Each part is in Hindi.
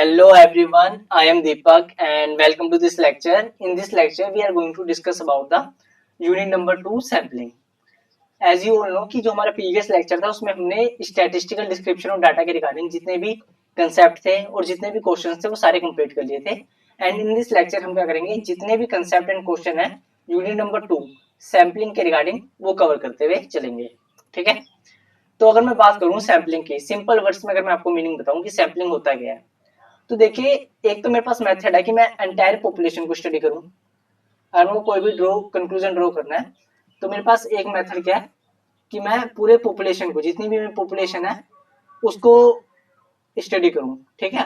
Hello everyone, I am Deepak and welcome to this lecture. In this lecture, we are going to discuss about the unit number 2 sampling. As you all know कि जो हमारा previous lecture था उसमें हमने statistical description of data के रिगार्डिंग जितने भी कंसेप्ट थे और जितने भी क्वेश्चन थे वो सारे कंप्लीट कर लिए थे. एंड इन दिस लेक्चर हम क्या करेंगे, जितने भी कंसेप्ट एंड क्वेश्चन है यूनिट नंबर 2 सैम्पलिंग के रिगार्डिंग वो कवर करते हुए चलेंगे. ठीक है, तो अगर मैं बात करूं सैम्पलिंग की, सिंपल वर्ड्स में अगर मैं आपको मीनिंग बताऊं कि सैम्पलिंग होता क्या है, तो देखिए एक तो मेरे पास मेथड है कि मैं एंटायर पॉपुलेशन को स्टडी करूं. अगर मेरे को कोई भी कंक्लूजन ड्रॉ करना है तो मेरे पास एक मेथड क्या है कि मैं पूरे पॉपुलेशन को, जितनी भी पॉपुलेशन है उसको स्टडी करूं. ठीक है,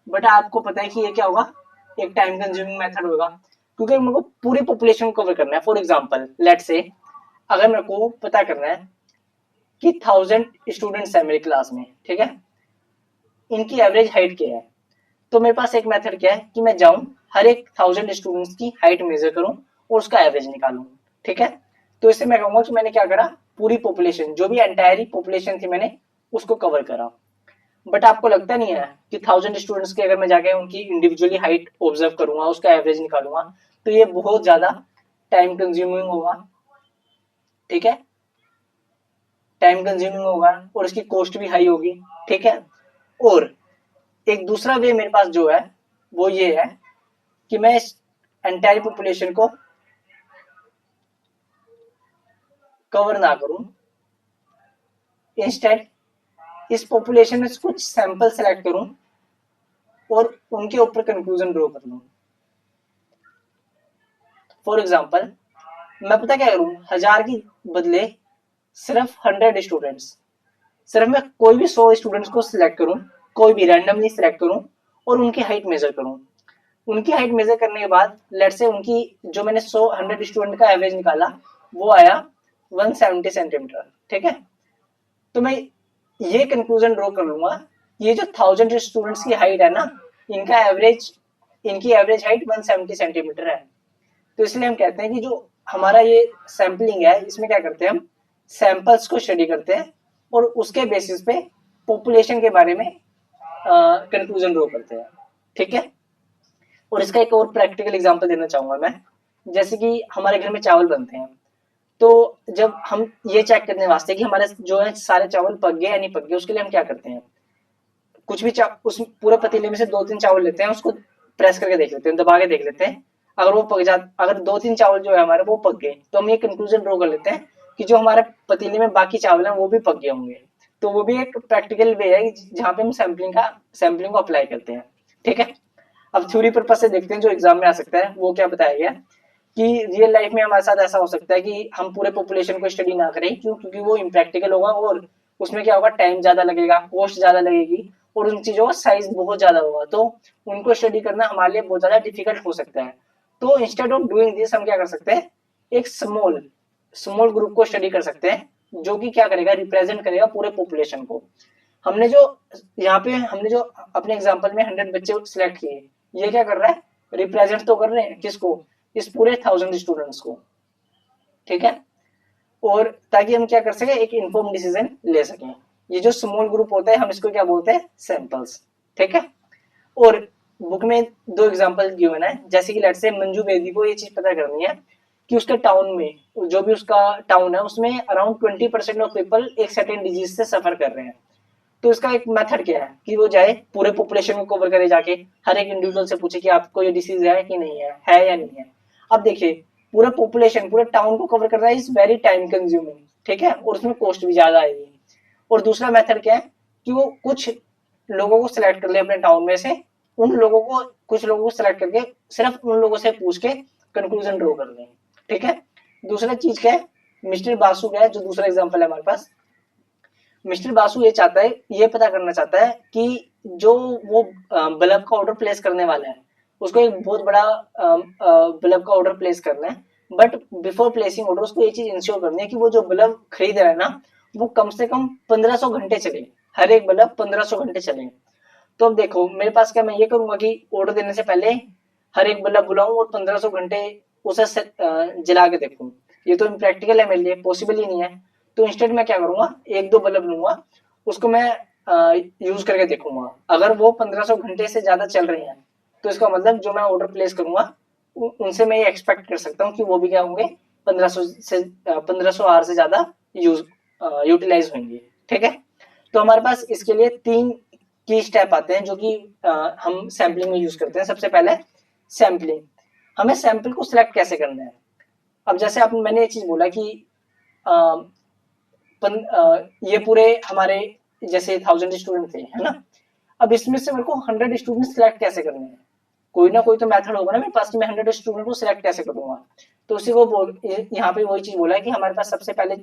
बट आपको पता है कि ये क्या होगा, एक टाइम कंज्यूमिंग मेथड होगा क्योंकि मेरे को पूरी पॉपुलेशन को कवर करना है. फॉर एग्जांपल लेट से अगर मेरे को पता करना है कि 1000 स्टूडेंट्स है मेरी क्लास में, ठीक है, इनकी एवरेज हाइट क्या है, तो मेरे पास एक मेथड क्या है कि मैं जाऊं हर एक 1000 स्टूडेंट्स की हाइट मेजर करूं और उसका एवरेज निकालूं. ठीक है, तो इससे मैं कहूंगा कि मैंने क्या करा, पूरी पॉपुलेशन, जो भी एंटायर पॉपुलेशन थी मैंने उसको कवर करा. बट आपको लगता नहीं है कि 1000 स्टूडेंट्स की अगर मैं जाके उनकी इंडिविजुअली हाइट ऑब्जर्व करूंगा, उसका एवरेज निकालूंगा, तो ये बहुत ज्यादा टाइम कंज्यूमिंग होगा. ठीक है, टाइम कंज्यूमिंग होगा और इसकी कॉस्ट भी हाई होगी. ठीक है, और एक दूसरा वे मेरे पास जो है वो ये है कि मैं इस एंटायर पॉपुलेशन को कवर ना करूं, इंस्टेड इस पॉपुलेशन में कुछ सैंपल सेलेक्ट करूं और उनके ऊपर कंक्लूजन ड्रॉ कर लूं. फॉर एग्जांपल मैं पता क्या करूं, 1000 की बदले सिर्फ 100 स्टूडेंट्स, सिर्फ मैं कोई भी 100 स्टूडेंट्स को सिलेक्ट करूं, कोई भी रैंडमली सिलेक्ट करूं और उनकी हाइट मेजर करूं. उनकी हाइट मेजर करने के बाद लेट से उनकी जो मैंने 100 स्टूडेंट का एवरेज निकाला वो आया 170 सेंटीमीटर. ठीक है, तो मैं ये कंक्लूजन ड्रॉ कर लूंगा, ये जो 1000 स्टूडेंट्स की हाइट है ना, इनका एवरेज, इनकी एवरेज हाइट 170 सेंटीमीटर है. तो इसलिए हम कहते हैं कि जो हमारा ये सैम्पलिंग है इसमें क्या करते हैं, हम सैंपल्स को स्टडी करते हैं और उसके बेसिस पे पॉपुलेशन के बारे में कंक्लूजन ड्रॉ करते हैं. ठीक है, और इसका एक और प्रैक्टिकल एग्जांपल देना चाहूंगा मैं. जैसे कि हमारे घर में चावल बनते हैं, तो जब हम ये चेक करने वास्ते कि हमारे जो है सारे चावल पक गए या नहीं पक गए, उसके लिए हम क्या करते हैं, कुछ भी उस पूरे पतीले में से 2-3 चावल लेते हैं, उसको प्रेस करके देख लेते हैं, दबा के देख लेते हैं. अगर वो पक जा, अगर 2-3 चावल जो है हमारे वो पक गए, तो हम ये कंक्लूजन ड्रॉ कर लेते हैं कि जो हमारे पतीले में बाकी चावल हैं वो भी पक गए होंगे. तो वो भी एक प्रैक्टिकल वे है जहाँ पे हम सैम्पलिंग को अप्लाई करते हैं. ठीक है, अब थ्योरी पर्पस से देखते हैं जो एग्जाम में आ सकता है वो क्या बताया गया कि रियल लाइफ में हमारे साथ ऐसा हो सकता है कि हम पूरे पॉपुलेशन को स्टडी ना करें, क्योंकि वो इम्प्रैक्टिकल होगा और उसमें क्या होगा, टाइम ज्यादा लगेगा, कॉस्ट ज्यादा लगेगी और उन चीजों का साइज बहुत ज्यादा होगा, तो उनको स्टडी करना हमारे लिए बहुत ज्यादा डिफिकल्ट हो सकता है. तो इंस्टेड ऑफ डूइंग दिस हम क्या कर सकते हैं, एक स्मॉल स्मॉल ग्रुप को स्टडी कर सकते हैं जो कि क्या करेगा, रिप्रेजेंट करेगा पूरे पॉपुलेशन को. हमने जो यहाँ पे हमने जो अपने एग्जांपल में 100 बच्चे सिलेक्ट किए, ये क्या कर रहा है, रिप्रेजेंट तो कर रहे हैं किसको, इस पूरे 1000 स्टूडेंट्स को. ठीक है, और ताकि हम क्या कर सके, एक इन्फॉर्म डिसीजन ले सकें. ये जो स्मॉल ग्रुप होता है हम इसको क्या बोलते हैं, सैंपल्स. ठीक है, और बुक में 2 एग्जांपल गिवन है. जैसे कि लेट से मंजू बेदी को ये चीज पता करनी है कि उसके टाउन में, जो भी उसका टाउन है उसमें अराउंड 20% ऑफ पीपल एक सर्टेन डिजीज से सफर कर रहे हैं. तो इसका एक मेथड क्या है कि वो जाए पूरे पॉपुलेशन को कवर करे, जाके हर एक इंडिविजुअल से पूछे कि आपको ये डिसीज है कि नहीं है या नहीं है. अब देखिए पूरा पॉपुलेशन, पूरे टाउन को कवर करना इज वेरी टाइम कंज्यूमिंग. ठीक है, और उसमें कॉस्ट भी ज्यादा आएगी. और दूसरा मेथड क्या है कि वो कुछ लोगों को सिलेक्ट कर ले अपने टाउन में से, उन लोगों को, कुछ लोगों को सिलेक्ट करके सिर्फ उन लोगों से पूछ के कंक्लूजन ड्रॉ कर लें. ठीक है, दूसरा चीज क्या है, मिस्टर बासु क्या है, जो दूसरा एग्जाम्पल है हमारे पास, मिस्टर बासु ये चाहता है, ये पता करना चाहता है कि जो वो बल्ब का ऑर्डर प्लेस करने वाला है उसको एक बहुत बड़ा बल्ब का ऑर्डर प्लेस करना है. बट बिफोर प्लेसिंग ऑर्डर उसको ये चीज इंश्योर करनी है कि वो जो बल्ब खरीद रहा है ना, वो कम से कम 1500 घंटे चले, हर एक बल्ब 1500 घंटे चले. तो अब देखो मेरे पास क्या, मैं ये करूंगा कि ऑर्डर देने से पहले हर एक बल्ब बुलाऊं और 1500 घंटे उसे जला के देखूं. ये तो इम्प्रैक्टिकल है मेरे लिए, पॉसिबल ही नहीं है. तो इंस्टेड मैं क्या करूंगा, 1-2 बल्ब लूंगा, उसको मैं यूज करके देखूंगा। अगर वो 1500 घंटे से ज्यादा चल रही हैं तो इसका मतलब जो मैं ऑर्डर प्लेस करूंगा उनसे मैं ये एक्सपेक्ट कर सकता हूँ कि वो भी क्या होंगे, 1500 आवर से ज्यादा यूटिलाइज होंगे। ठीक है, तो हमारे पास इसके लिए 3 की स्टेप आते हैं जो कि हम सैम्पलिंग में यूज करते हैं। सबसे पहले सैम्पलिंग, हमें सैंपल को सिलेक्ट कैसे करना है। अब जैसे आप मैंने ये चीज बोला कि ये पूरे हमारे जैसे 1000 स्टूडेंट थे, है ना। अब इसमें से मेरे को 100 स्टूडेंट सिलेक्ट कैसे करने हैं, कोई ना कोई तो मेथड होगा ना मेरे पास कि मैं 100 स्टूडेंट को सिलेक्ट कैसे करूंगा। तो उसी को यहाँ पे वही चीज बोला है कि हमारे पास सबसे पहले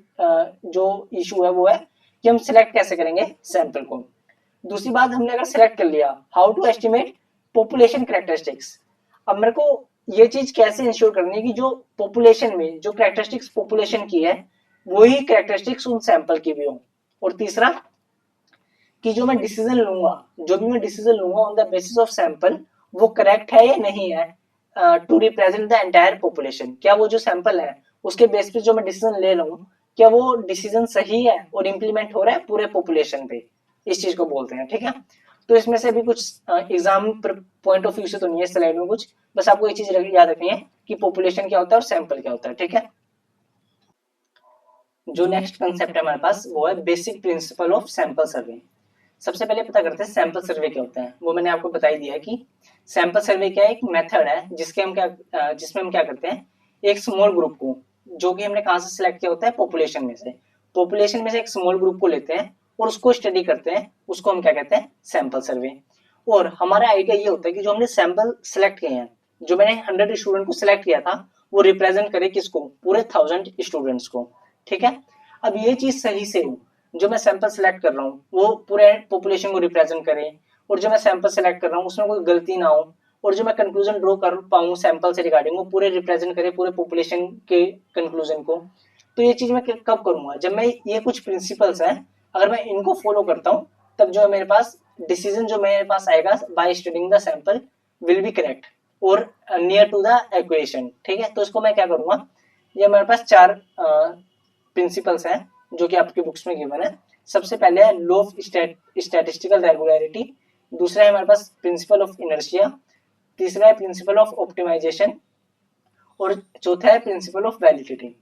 जो इशू है वो है कि हम सिलेक्ट कैसे करेंगे सैंपल को। दूसरी बात, हमने अगर सिलेक्ट कर लिया, how to estimate population characteristics. अब मेरे को ये चीज कैसे इंश्योर करनी है कि जो पॉपुलेशन में जो कैरेक्टरिस्टिक्स पॉपुलेशन की है वही कैरेक्टरिस्टिक्स उन सैंपल की भी हो। और तीसरा कि जो मैं डिसीजन लूंगा, जो भी मैं डिसीजन लूंगा on the basis of sample, वो करेक्ट है या नहीं है to represent the entire population. क्या वो जो सैंपल है उसके बेस पे जो मैं डिसीजन ले रहा हूँ, क्या वो डिसीजन सही है और इम्प्लीमेंट हो रहा है पूरे पॉपुलेशन पे, इस चीज को बोलते हैं। ठीक है, तो इसमें से भी कुछ एग्जाम पॉइंट ऑफ व्यू से तो नहीं है स्लाइड में कुछ, बस आपको ये चीज याद रखनी है कि पॉपुलेशन क्या होता है और सैंपल क्या होता है। ठीक है, जो नेक्स्ट कंसेप्ट है हमारे पास वो है basic principle of sample survey. सबसे पहले पता करते हैं सैंपल सर्वे क्या होता है। वो मैंने आपको बता ही दिया है कि सैंपल सर्वे क्या है, एक मेथड है जिसमें हम क्या करते हैं, एक स्मॉल ग्रुप को, जो कि हमने कहां से सिलेक्ट किया होता है, पॉपुलेशन में से एक स्मॉल ग्रुप को लेते हैं और उसको स्टडी करते हैं, उसको हम क्या कहते हैं, सैंपल सर्वे। और हमारा आइडिया ये होता है कि जो हमने सैंपल सिलेक्ट किए हैं, जो मैंने 100 स्टूडेंट को सिलेक्ट किया था, वो रिप्रेजेंट करे किसको, पूरे 1000 स्टूडेंट्स को। ठीक है, अब ये चीज सही से हो, जो मैं सैंपल सेलेक्ट कर रहा हूँ वो पूरे पॉपुलेशन को रिप्रेजेंट करे, और जो मैं सैंपल सेलेक्ट कर रहा हूँ उसमें कोई गलती ना हो, और जो मैं कंक्लूजन ड्रॉ कर पाऊँ सैंपल से रिगार्डिंग वो पूरे रिप्रेजेंट करे पूरे पॉपुलेशन के कंक्लूजन को। तो ये चीज मैं कब करूंगा, जब मैं ये कुछ प्रिंसिपल्स हैं अगर मैं इनको फॉलो करता हूँ, तब जो है मेरे पास डिसीजन जो मेरे पास आएगा by studying the sample will be correct और नियर टू द एक्वेशन। ठीक है, तो इसको मैं क्या करूंगा, ये हमारे पास 4 प्रिंसिपल्स हैं जो कि आपकी बुक्स में गिवन है। सबसे पहले है लॉ ऑफ स्टैटिस्टिकल रेगुलरिटी, दूसरा है हमारे पास प्रिंसिपल ऑफ इनर्शिया, तीसरा है प्रिंसिपल ऑफ ऑप्टिमाइजेशन, और चौथा है प्रिंसिपल ऑफ वैलिडिटी।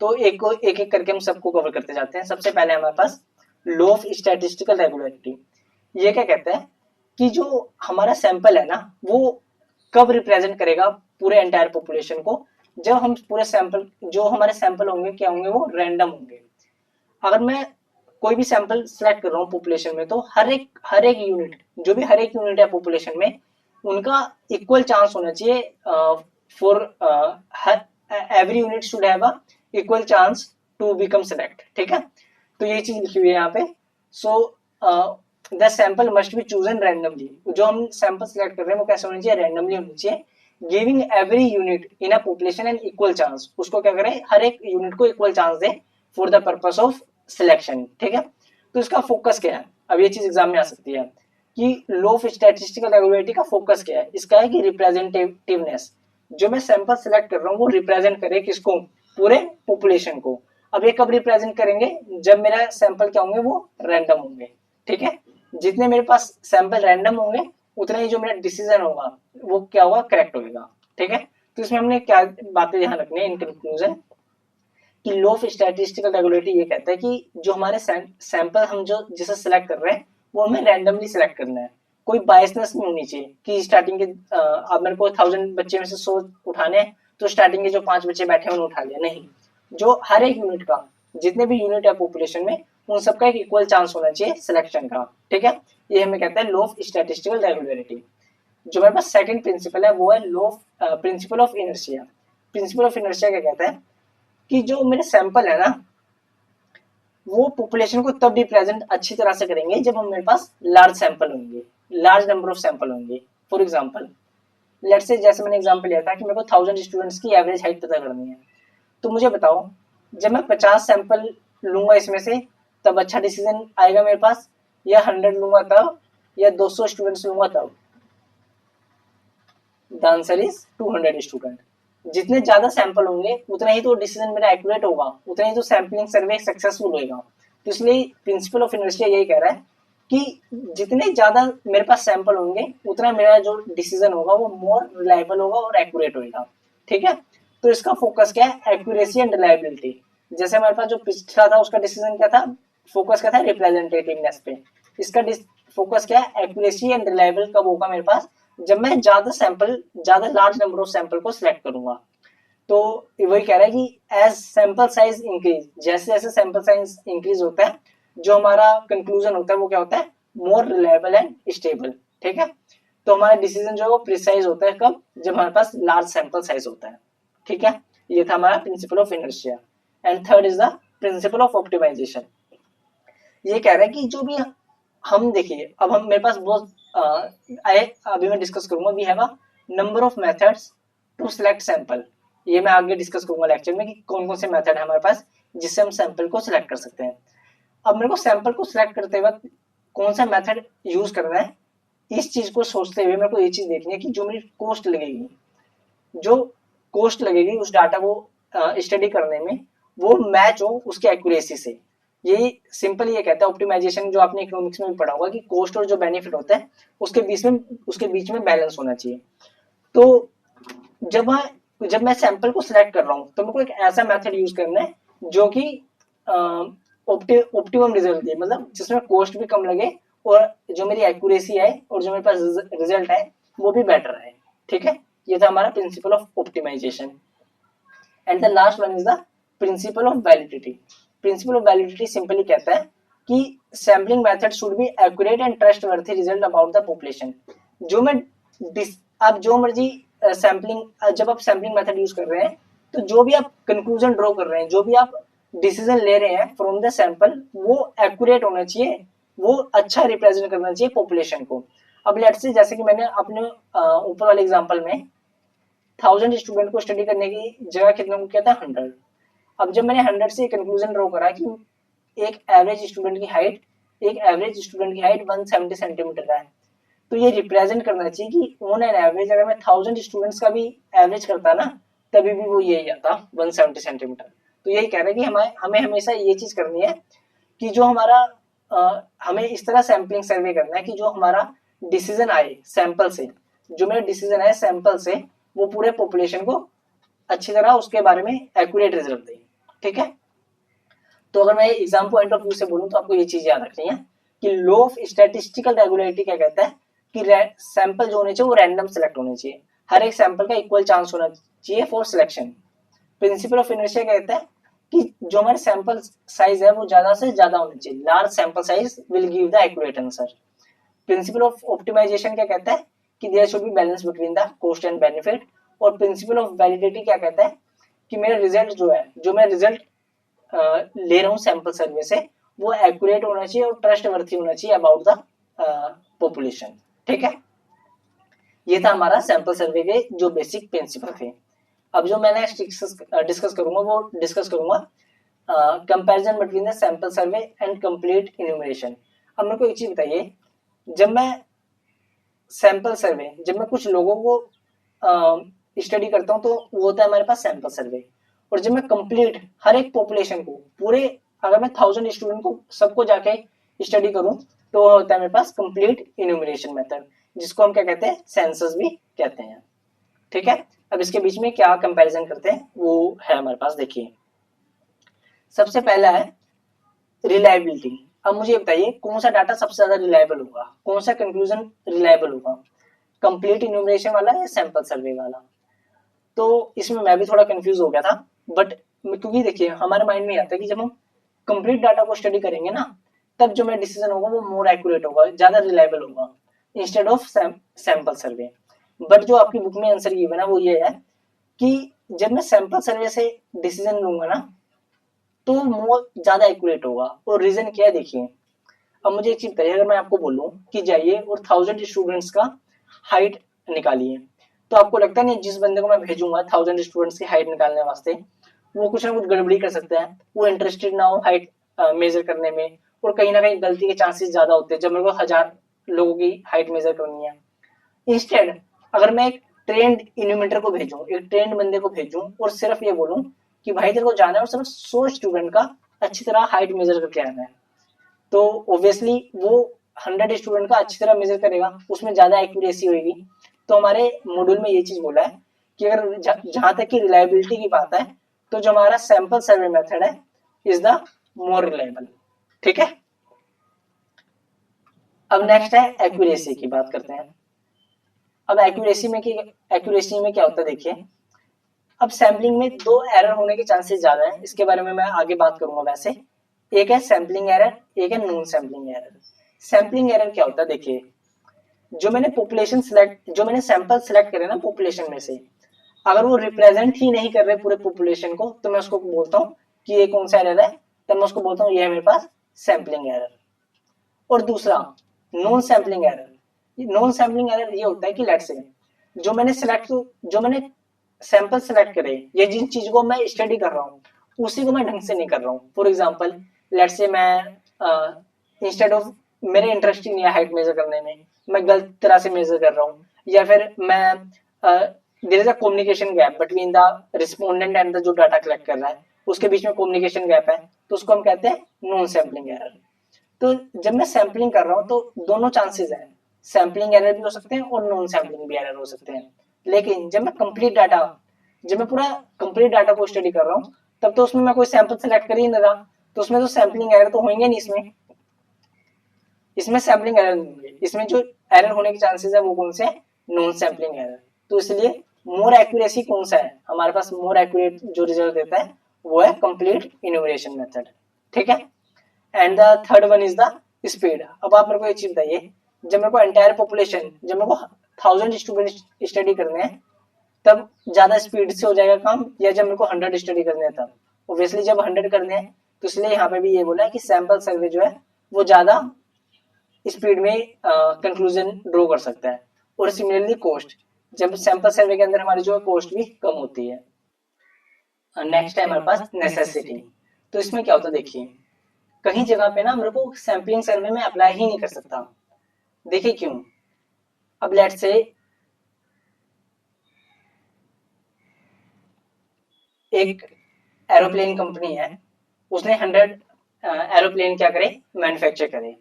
तो एक एक करके हम सबको कवर करते जाते हैं। सबसे पहले हमारे पास लॉ ऑफ स्टैटिस्टिकल रेगुलरिटी। ये क्या कहता है कि जो हमारा सैंपल है ना वो कब रिप्रेजेंट करेगा पूरे एंटायर पॉपुलेशन को, जब हम पूरे सैंपल जो हमारे सैंपल होंगे क्या होंगे, वो रैंडम होंगे। अगर मैं कोई भी सैंपल सेलेक्ट कर रहा हूँ पॉपुलेशन में, तो हर एक यूनिट, जो भी हर एक यूनिट है पॉपुलेशन में, उनका इक्वल चांस होना चाहिए for every unit should have a equal chance to become select. ठीक है, तो ये चीज लिखी हुई है यहाँ पे। So the sample must be chosen randomly, जो हम सैंपल सेलेक्ट कर रहे हैं वो कैसे होना चाहिए, रैंडमली होना चाहिए, giving every unit in a population an equal chance. उसको क्या करें, हर एक यूनिट को इक्वल चांस दें for the purpose of selection. ठीक है, तो इसका फोकस क्या है, अब ये चीज एग्जाम में आ सकती है कि लॉ ऑफ स्टैटिस्टिकल रेगुलरिटी का फोकस क्या है, इसका है कि रिप्रेजेंटेटिवनेस, जो मैं सैंपल सेलेक्ट कर रहा हूँ वो रिप्रेजेंट करे किसको, पूरे पॉपुलेशन को। अब ये कब रिप्रेजेंट करेंगे, जब मेरा सैंपल क्या होंगे, वो रैंडम होंगे। ठीक है, जितने मेरे पास सैंपल रैंडम होंगे उतना ही जो मेरा डिसीजन होगा वो क्या होगा, करेक्ट होगा। ठीक है, तो इसमें हमने क्या बातें ध्यान रखनी है इन कंक्लूजन, कि लॉ ऑफ स्टैटिस्टिकल रेगुलरिटी ये कहता है कि जो हमारे सैंपल हम जो जिसे सिलेक्ट कर रहे हैं वो हमें रैंडमली सिलेक्ट करना है, कोई बायसनेस नहीं होनी चाहिए कि स्टार्टिंग के अब मेरे को 1000 बच्चे में से 100 उठाने हैं तो स्टार्टिंग के जो 5 बच्चे बैठे हैं उन्हें उठा लिया, नहीं। जो हर एक यूनिट का, जितने भी यूनिट है पॉपुलेशन में, उन सबका एक इक्वल चांस होना चाहिए सिलेक्शन का। ठीक है, ये हमें कहता है लॉ ऑफ स्टैटिस्टिकल रेगुलरिटी। जो मेरे पास सेकंड प्रिंसिपल है वो है law of principal of inertia. Principal of inertia क्या कहता है कि जो मेरे सैंपल है ना वो पॉपुलेशन को तब रिप्रेजेंट अच्छी तरह से करेंगे जब हम मेरे पास लार्ज सैंपल होंगे, लार्ज नंबर ऑफ सैंपल होंगे। फॉर एग्जांपल लेट्स से, जैसे मैंने एग्जांपल लिया था कि मेरे को 1000 स्टूडेंट्स की एवरेज हाइट पता करनी है, तो मुझे बताओ जब मैं 50 सैंपल लूंगा इसमें से तब अच्छा डिसीजन आएगा मेरे पास, या 100 लूंगा तब, या 200 स्टूडेंट्स लूंगा तब। The answer is 200 student. जितने ज्यादा सैंपल होंगे उतना ही तो डिसीजन मेरा एक्यूरेट होगा, उतना ही तो सैंपलिंग सर्वे सक्सेसफुल होगा। तो इसलिए प्रिंसिपल ऑफ इनर्शिया यही कह रहा है कि जितने ज्यादा मेरे पास सैंपल होंगे उतना मेरा जो डिसीजन होगा वो मोर रिलायबल होगा और एक्यूरेट होगा। ठीक है, तो इसका फोकस क्या है, एक्यूरेसी एंड रिलायबिलिटी। जैसे हमारे पास जो पिछला था उसका डिसीजन क्या था, फोकस क्या था, रिप्रेजेंटेटिवनेस पे। इसका फोकस क्या है, एक्यूरेसी एंड रिलायबल कब होगा मेरे पास, जब मैं ज्यादा लार्ज नंबर ऑफ सैंपल को सिलेक्ट करूंगा। तो वही कह रहा है कि एज सैंपल साइज इंक्रीज, जैसे जैसे सैंपल साइज इंक्रीज होता है जो हमारा कंक्लूजन होता है वो क्या होता है, मोर रिलायबल एंड स्टेबल। ठीक है, तो हमारा डिसीजन जो है वो प्रिसाइज होता है कब, जब हमारे पास लार्ज सैंपल साइज होता है। ठीक है, ये था हमारा principle of inertia. And third is the principle of optimization. ये कह रहा है कि जो भी हम देखिए, अब हम मेरे पास बहुत अभी मैं डिस्कस करूंगा, we have a number of methods to select sample. ये मैं आगे डिस्कस करूंगा लेक्चर में कि कौन कौन से मेथड है हमारे पास जिससे हम सैंपल को सिलेक्ट कर सकते हैं। अब मेरे को सैंपल को सिलेक्ट करते वक्त कौन सा मेथड यूज करना है, इस चीज को सोचते हुए मेरे को ये चीज देखनी है कि जो मेरी कॉस्ट लगेगी, जो कॉस्ट लगेगी उस डाटा को स्टडी करने में, वो मैच हो उसके एक्यूरेसी से। यही सिंपल ये कहता है ऑप्टिमाइजेशन, जो आपने इकोनॉमिक्स में भी पढ़ा होगा कि कॉस्ट और जो बेनिफिट होता है उसके बीच में बैलेंस होना चाहिए। तो जब मैं सैंपल को सिलेक्ट कर रहा हूँ तो मेरे को एक ऐसा मेथड यूज करना है जो कि ऑप्टिमम रिजल्ट दे, मतलब जिसमें कॉस्ट भी कम लगे और जो मेरी एक्यूरेसी है और जो मेरे पास रिजल्ट है वो भी बेटर है। ठीक है, ये था हमारा principle of optimization. And the last one is the principle of validity. Principle of validity simply कहता है कि sampling method should be accurate and trustworthy result about the population. जो मैं आप जो मर्जी सैम्पलिंग, जब आप सैम्पलिंग मेथड यूज कर रहे हैं तो जो भी आप कंक्लूजन ड्रॉ कर रहे हैं, जो भी आप डिसीजन ले रहे हैं फ्रॉम द सैंपल, वो एक्यूरेट होना चाहिए, वो अच्छा रिप्रेजेंट करना चाहिए पॉपुलेशन को। अब लेट्स से जैसे कि मैंने अपने ऊपर वाले एग्जांपल में 1000 स्टूडेंट को स्टडी करने की जगह कितने को किया था, 100। अब जब मैंने 100 से कंक्लूजन ड्रॉ करा कि एक एवरेज स्टूडेंट की हाइट 170 सेंटीमीटर है, तो ये रिप्रेजेंट करना चाहिए कि ऑन एन एवरेज अगर मैं 1000 स्टूडेंट्स का भी एवरेज करता ना तभी भी वो यही आता 170 सेंटीमीटर। तो यही कह रहे हैं कि हमें हमेशा ये चीज करनी है कि जो हमारा हमें इस तरह सैम्पलिंग सर्वे करना है कि जो हमारा डिसीजन आए सैंपल से, जो मेरा डिसीजन आए सैंपल से, वो पूरे पॉपुलेशन को अच्छी तरह उसके बारे में एक्यूरेट रिजल्ट दे। ठीक है, तो अगर मैं एग्जाम पॉइंट ऑफ व्यू से बोलूं तो आपको ये चीज याद रखनी है कि लॉ ऑफ स्टैटिस्टिकल रेगुलरिटी क्या कहता है कि सैंपल जो होने चाहिए वो रैंडम सेलेक्ट होने चाहिए, हर एक सैंपल का इक्वल चांस होना चाहिए for selection. Principal of inertia कहता है कि जो हमारे सैंपल साइज है वो ज्यादा से ज्यादा होना चाहिए, large sample size will give the accurate answer. Principle of optimization क्या कहता है कि there should be balance between the cost and benefit. और प्रिंसिपल ऑफ वैलिडिटी क्या कहता है कि मेरा रिजल्ट जो है, जो मैं रिजल्ट ले रहा हूँ सैंपल सर्वे से, वो एक्यूरेट होना चाहिए और ट्रस्ट वर्थी होना चाहिए अबाउट द पॉपुलेशन। ठीक है, ये था हमारा सैंपल सर्वे के जो बेसिक प्रिंसिपल थे। अब जो मैं नेक्स्ट डिस्कस करूंगा वो डिस्कस करूंगा comparison between the sample survey and complete enumeration. अब मेरे को एक चीज बताइए, जब मैं सैंपल सर्वे, जब मैं कुछ लोगों को स्टडी करता हूँ तो वो होता है हमारे पास सैंपल सर्वे। और जब मैं कंप्लीट हर एक पॉपुलेशन को पूरे, अगर मैं 1000 स्टूडेंट को सबको जाके स्टडी करूं तो होता है मेरे पास कंप्लीट इन्यूमरेशन मेथड, जिसको हम क्या कहते हैं, सेंसस भी कहते हैं। ठीक है, अब इसके बीच में क्या कंपैरिजन करते हैं वो है हमारे पास, देखिए सबसे पहला है रिलायबिलिटी। अब मुझे बताइए कौन सा डाटा सबसे ज्यादा रिलायबल होगा, कौन सा कंक्लूजन रिलायबल होगा, कंप्लीट इन्यूमरेशन वाला या सैंपल सर्वे वाला। तो इसमें मैं भी थोड़ा कंफ्यूज हो गया था, बट क्योंकि देखिए हमारे माइंड में आता है कि जब हम कंप्लीट डाटा को स्टडी करेंगे ना तब जो मेरा डिसीजन होगा वो मोर एक्यूरेट होगा, ज्यादा रिलायबल होगा instead of sample survey. But जो आपकी बुक में आंसर गिवन है वो ये है कि जब मैं सैंपल सर्वे से डिसीजन लूंगा ना तो मोर ज्यादा एक्यूरेट होगा। और रीजन क्या है देखिए, अब मुझे एक चीज बताइए, अगर मैं आपको बोलूं कि जाइए और 1000 स्टूडेंट्स का हाइट निकालिए, तो आपको लगता नहीं जिस बंदे को मैं भेजूंगा 1000 स्टूडेंट्स की हाइट निकालने वास्ते वो कुछ ना कुछ गड़बड़ी कर सकता है, वो इंटरेस्टेड ना हो हाइट मेजर करने में, और कहीं ना कहीं गलती के चांसेस ज्यादा होते हैं जब मेरे को 1000 लोगों की हाइट मेजर करनी है। इंस्टेड अगर मैं एक ट्रेंड इन्यूमेटर को भेजूं, एक ट्रेंड बंदे को भेजूं और सिर्फ ये बोलूं कि भाई तेरे को जाना है और सिर्फ 100 स्टूडेंट का अच्छी तरह हाइट मेजर करके आना है, तो ऑब्वियसली वो 100 स्टूडेंट का अच्छी तरह मेजर करेगा, उसमें ज्यादा एक्यूरेसी होगी। तो हमारे मॉड्यूल में ये चीज बोला है कि अगर जहां तक की रिलायबिलिटी की बात है, तो जो हमारा सैंपल सर्वे मेथड है इज द मोर रिलायबल। ठीक है, अब नेक्स्ट है एक्यूरेसी की बात करते हैं। अब एक्यूरेसी में क्या होता है देखिए, अब सैम्पलिंग में दो एरर होने के चांसेस ज्यादा है, इसके बारे में मैं आगे बात करूंगा। वैसे एक है सैम्पलिंग एरर, एक है non sampling error. Sampling error क्या होता है देखिए, जो मैंने सैंपल सेलेक्ट करे ना पॉपुलेशन में से, अगर वो रिप्रेजेंट ही नहीं कर रहे पूरे पॉपुलेशन को, तो मैं उसको बोलता हूँ कि ये कौन सा एरर है, तब मैं उसको बोलता हूँ ये है मेरे पास सैम्पलिंग एरर। और दूसरा non sampling error. Non sampling error ये होता है कि लेट्स से जो मैंने सैंपल सेलेक्ट करे या जिन चीज को मैं स्टडी कर रहा हूँ उसी को मैं ढंग से नहीं कर रहा हूँ। फॉर एग्जाम्पल लेट्स से मैं इंस्टेड ऑफ मेरे इंटरेस्ट ही नहीं है हाइट मेजर करने में, मैं गलत तरह से मेजर कर रहा हूँ, या फिर मैं there is a communication gap between the respondent and the जो डाटा कलेक्ट कर रहा है, उसके बीच में कम्युनिकेशन गैप है, तो उसको हम कहते हैं नॉन सैम्पलिंग एरर। तो जब मैं सैम्पलिंग कर रहा हूँ तो दोनों चांसेस हैं, सैम्पलिंग एरर भी हो सकते हैं और नॉन सैम्पलिंग भी एरर हो सकते हैं। लेकिन जब मैं पूरा कंप्लीट डाटा को स्टडी कर रहा हूँ, तब तो उसमें मैं कोई सैंपल सेलेक्ट कर ही नहीं रहा, तो उसमें तो सैम्पलिंग एरर तो होंगे नहीं। इसमें सैम्पलिंग एरर नहीं होंगे, इसमें जो एरर होने के चांसेस है वो कौन से हैं, नॉन सैम्पलिंग एरर। तो इसलिए मोर एक्यूरेसी कौन सा है हमारे पास, मोर एक्यूरेट जो रिजल्ट देता है वो है कंप्लीट इन्यूमरेशन मेथड। ठीक है, and the third one is the speed. अब आप मेरे को एक चीज बताइए, जब मेरे को एंटायर पॉपुलेशन, जब मेरे को 1000 स्टूडेंट स्टडी करने हैं, तब ज्यादा स्पीड से हो जाएगा काम, या जब मेरे को 100 स्टडी करने हैं तब? ऑब्वियसली जब 100 करने हैं, तो इसलिए यहाँ पे भी ये बोला है कि सैंपल सर्वे जो है वो ज्यादा स्पीड में कंक्लूजन ड्रॉ कर सकता है। और सिमिलरली कॉस्ट, जब सैंपल सर्वे के अंदर हमारी जो कॉस्ट भी कम होती है। नेक्स्ट है हमारे पास नेसेसिटी। तो इसमें क्या होता है देखिए, कहीं जगह पे ना मेरे को सैम्पलिंग सर्वे में अप्लाई ही नहीं कर सकता। देखिए क्यों, अब लेट्स से एक एरोप्लेन कंपनी है, उसने 100 एरोप्लेन क्या करे, मैन्युफैक्चर करे।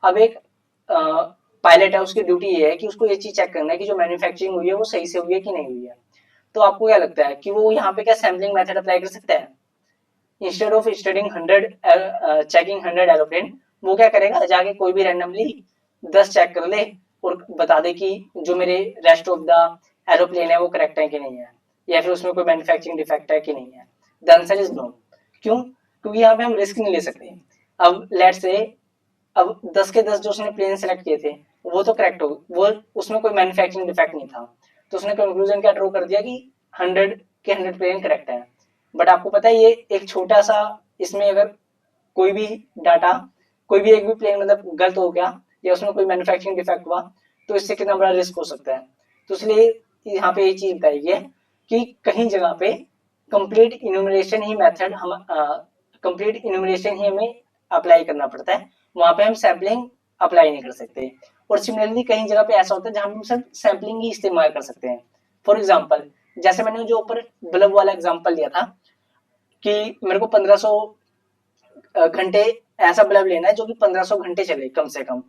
अब एक पायलट है, उसकी ड्यूटी ये है कि उसको ये चीज चेक करना है कि जो मैन्युफैक्चरिंग हुई है वो सही से हुई है कि नहीं हुई है। तो आपको क्या लगता है कि वो यहाँ पे क्या सैम्पलिंग मेथड अप्लाई कर सकता है? Instead of studying 100 checking 100 aeroplane, वो क्या करेगा, जाके कोई भी रैंडमली 10 चेक कर ले और बता दे कि जो मेरे रेस्ट ऑफ द एरोप्लेन है वो करेक्ट है कि नहीं है, या फिर उसमें कोई मैन्युफैक्चरिंग डिफेक्ट है कि नहीं है। The answer is no. क्यों? क्योंकि यहाँ पे हम रिस्क नहीं ले सकते। अब लेट्स से अब 10 के 10 जो उसने प्लेन सेलेक्ट किए थे वो तो करेक्ट हो, वो उसमें कोई मैन्युफैक्चरिंग डिफेक्ट नहीं था, तो उसने कंक्लूजन क्या ड्रॉ कर दिया कि 100 के 100 प्लेन करेक्ट है। बट आपको पता है ये एक छोटा सा, इसमें अगर कोई भी डाटा, कोई भी एक भी प्लेन मतलब गलत हो गया या उसमें कोई मैन्युफैक्चरिंग डिफेक्ट हुआ, तो इससे कितना बड़ा रिस्क हो सकता है। तो इसलिए यहाँ पे ये चीज बताई है कि कहीं जगह पे कंप्लीट इन्यूमरेशन ही मेथड हम कंप्लीट इन्यूमरेशन ही हमें अप्लाई करना पड़ता है, वहां पे हम सैम्पलिंग अप्लाई नहीं कर सकते। और सिमिलरली कहीं जगह पे ऐसा होता है जहां हम सिर्फ सैम्पलिंग ही इस्तेमाल कर सकते हैं। फॉर एग्जाम्पल जैसे मैंने जो ऊपर बल्ब वाला एग्जाम्पल दिया था कि मेरे को 1500 घंटे ऐसा बल्ब लेना है जो कि 1500 घंटे चले कम से कम।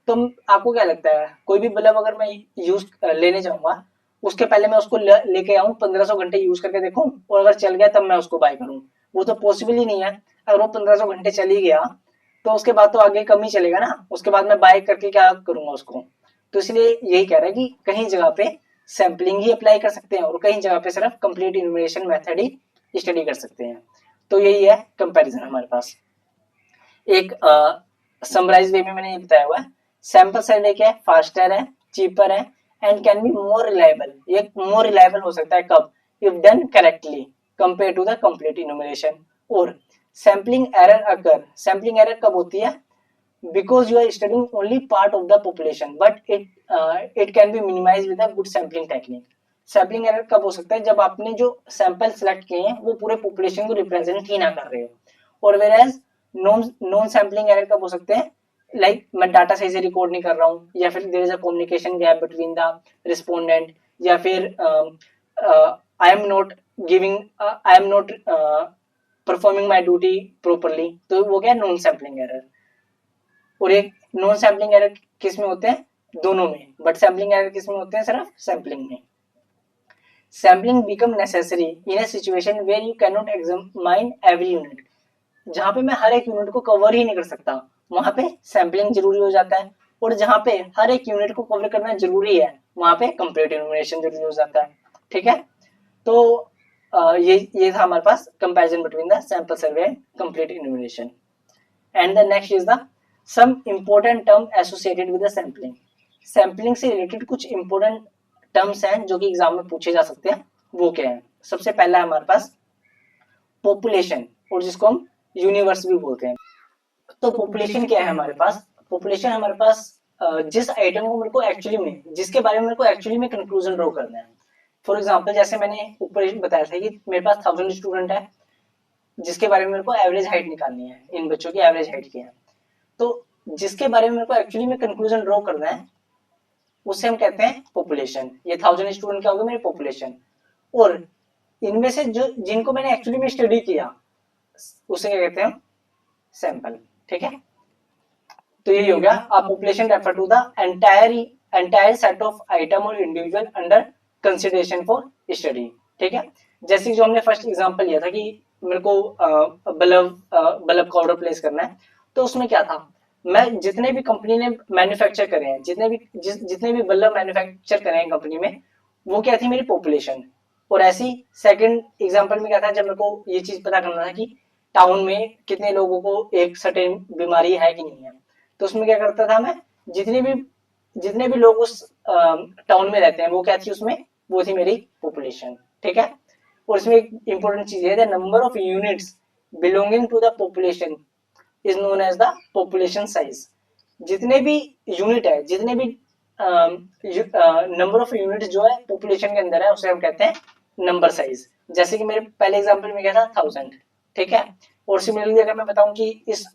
तो आपको क्या लगता है, कोई भी बल्ब अगर मैं यूज लेने जाऊंगा, उसके पहले मैं उसको लेके आऊं, 1500 घंटे यूज करके देखूं, और अगर चल गया तब मैं उसको बाय करूं? वो तो पॉसिबल ही नहीं है। अगर वो 1500 घंटे चल ही गया तो उसके बाद तो आगे कम ही चलेगा ना, उसके बाद मैं बाय करके क्या करूंगा उसको? तो इसलिए यही कह रहा है कि कहीं जगह पे सैम्पलिंग ही अप्लाई कर सकते हैं और कहीं जगह पे सिर्फ कंप्लीट इन्यूमरेशन मेथड ही स्टडी कर सकते हैं। तो यही है कंपैरिजन हमारे पास। एक समराइज वे में मैंने ये बताया हुआ है, सैंपल सर्वे क्या है, फास्टर है, चीपर है, and can be more reliable. ये मोर रिलायबल हो सकता है कब, if done correctly compare to the complete enumeration. और सैम्पलिंग एरर कब होती है, because you are studying only part of the population but it can be minimized with a good sampling technique। Sampling error कब हो सकता है, जब आपने जो सैंपल सेलेक्ट किए हैं वो पूरे पॉपुलेशन को रिप्रेजेंट ही ना कर रहे हो। और वेराज नॉन सैम्पलिंग एरर कब हो सकते हैं, लाइक मैं डाटा सही से रिकॉर्ड नहीं कर रहा हूँ, या फिर there is a communication gap between the respondent, या फिर I am not performing my duty properly, तो वो क्या है, नॉन सैम्पलिंग एरर। और एक नॉन सैम्पलिंग एरर किस में होते हैं, दोनों में, बट सैम्पलिंग एरर किस में होते हैं, सिर्फ सैम्पलिंग में। Sampling become necessary in a situation where you can not examine every unit, जहां पे मैं हर एक यूनिट को कवर ही नहीं कर सकता, वहां पे सैम्पलिंग जरूरी हो जाता है, और जहां पे हर एक यूनिट को कवर करना जरूरी है, वहां पे कंप्लीट इन्यूमरेशन जरूरी हो जाता है। ठीक है, तो ये था हमारे पास comparison between the sample survey and complete enumeration. And the next is the some important term associated with the sampling. Sampling से रिलेटेड कुछ इंपॉर्टेंट टर्म्स हैं जो कि एग्जाम में पूछे जा सकते हैं, वो क्या है। सबसे पहला है हमारे पास पॉपुलेशन, और जिसको हम यूनिवर्स भी बोलते हैं। तो पॉपुलेशन क्या है हमारे पास, पॉपुलेशन हमारे पास जिस आइटम को मेरे को एक्चुअली में, जिसके बारे में मेरे को एक्चुअली में कंक्लूजन ड्रॉ करना है। फॉर एग्जांपल जैसे मैंने ऊपर बताया था कि मेरे पास 1000 स्टूडेंट है, जिसके बारे में मेरे को एवरेज हाइट निकालनी है, इन बच्चों की एवरेज हाइट क्या है, तो जिसके बारे में मेरे को एक्चुअली में कंक्लूजन ड्रॉ करना है उसे हम कहते हैं पॉपुलेशन। ये 1000 स्टूडेंट क्या होगा, मेरी पॉपुलेशन। और इनमें से जो जिनको मैंने एक्चुअली में स्टडी किया उसे क्या कहते हैं, सैंपल। ठीक है, तो यही हो गया, आ population refer to the entire set of item और individual under consideration for study. ठीक है, जैसे जो हमने फर्स्ट एग्जांपल लिया था कि मेरे को बल्ब का ऑर्डर प्लेस करना है, तो उसमें क्या था, मैं जितने भी कंपनी ने मैन्युफैक्चर करे हैं, जितने भी बल्ब मैन्युफैक्चर करे हैं कंपनी में, वो क्या थी, मेरी पॉपुलेशन। और ऐसी सेकंड एग्जांपल में क्या था, जब मेरे को ये चीज पता करना था कि टाउन में कितने लोगों को एक सर्टेन बीमारी है कि नहीं है, तो उसमें क्या करता था मैं, जितने भी लोग उस टाउन में रहते हैं वो क्या थी उसमें, वो थी मेरी पॉपुलेशन। ठीक है, और इसमें एक इंपॉर्टेंट चीज है, the number of units belonging to the population is known as the population size. जितने भी यूनिट है, जितने भी नंबर ऑफ यूनिट जो है पॉपुलेशन के अंदर है, उसे हम कहते हैं नंबर साइज। जैसे कि मेरे पहले एग्जांपल में क्या था, 1000। ठीक है, और सिमिलरली अगर मैं बताऊं कि इस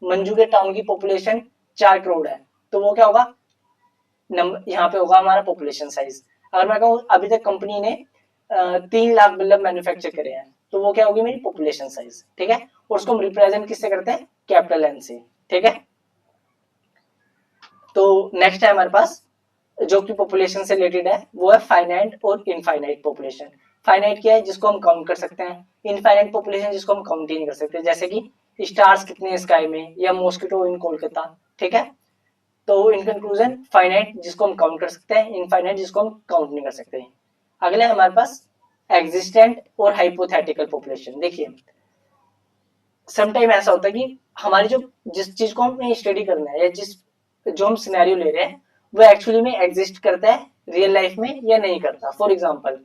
मंजू के टाउन की पॉपुलेशन 4 करोड़ है, तो वो क्या होगा, नंबर यहाँ पे होगा हमारा पॉपुलेशन साइज। अगर मैं कहूँ अभी तक कंपनी ने 3 लाख बल्ब मैन्युफैक्चर करे हैं, तो वो क्या होगी, मेरी पॉपुलेशन साइज। ठीक है, और उसको हम रिप्रेजेंट किससे करते हैं, कैपिटल एन से। ठीक है, तो नेक्स्ट है हमारे पास जो कि पॉपुलेशन से रिलेटेड है, वो है फाइनाइट और इनफाइनाइट पॉपुलेशन। फाइनाइट क्या है, जिसको हम काउंट कर सकते हैं। इनफाइनाइट पॉपुलेशन जिसको हम काउंट ही नहीं कर सकते, जैसे कि स्टार्स कितने स्काई में, या मॉस्किटो इन कोलकाता। ठीक है, तो इन कंक्लूजन फाइनाइट जिसको हम काउंट कर सकते हैं, इनफाइनाइट जिसको हम काउंट नहीं कर सकते। अगला है हमारे पास एग्जिस्टेंट और हाइपोथेटिकल पॉपुलेशन। देखिए समटाइम ऐसा होता है कि हमारी जो जिस चीज को हमें स्टडी करना है, या जो हम सिनेरियो ले रहे हैं, वो एक्चुअली में एग्जिस्ट करता है रियल लाइफ में या नहीं करता। फॉर एग्जांपल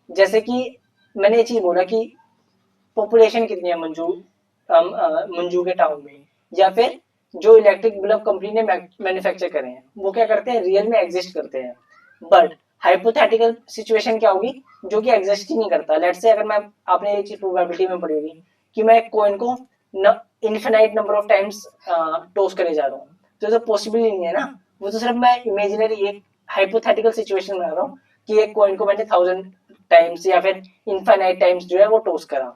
जैसे कि मैंने ये चीज बोला कि पॉपुलेशन कितनी है मंजू के टाउन में, या फिर जो इलेक्ट्रिक बल्ब कंपनी ने मैन्युफैक्चर करे हैं वो क्या करते हैं, रियल में एग्जिस्ट करते हैं। बट हाइपोथेटिकल सिचुएशन क्या होगी, जो कि एग्जिस्ट ही नहीं करता। लेट्स से अगर मैं, आपने ये चीज प्रोबेबिलिटी में पढ़ी होगी कि मैं कॉइन को infinite number of times toss करे जा रहा हूँ, तो पॉसिबल ही नहीं है ना, वो तो सिर्फ मैं इमेजिनरी एक हाइपोथेटिकल सिचुएशन बना रहा हूँ कि एक कॉइन को मैंने 1000 टाइम्स या फिर इनफाइनाइट टाइम्स जो है वो टॉस करा।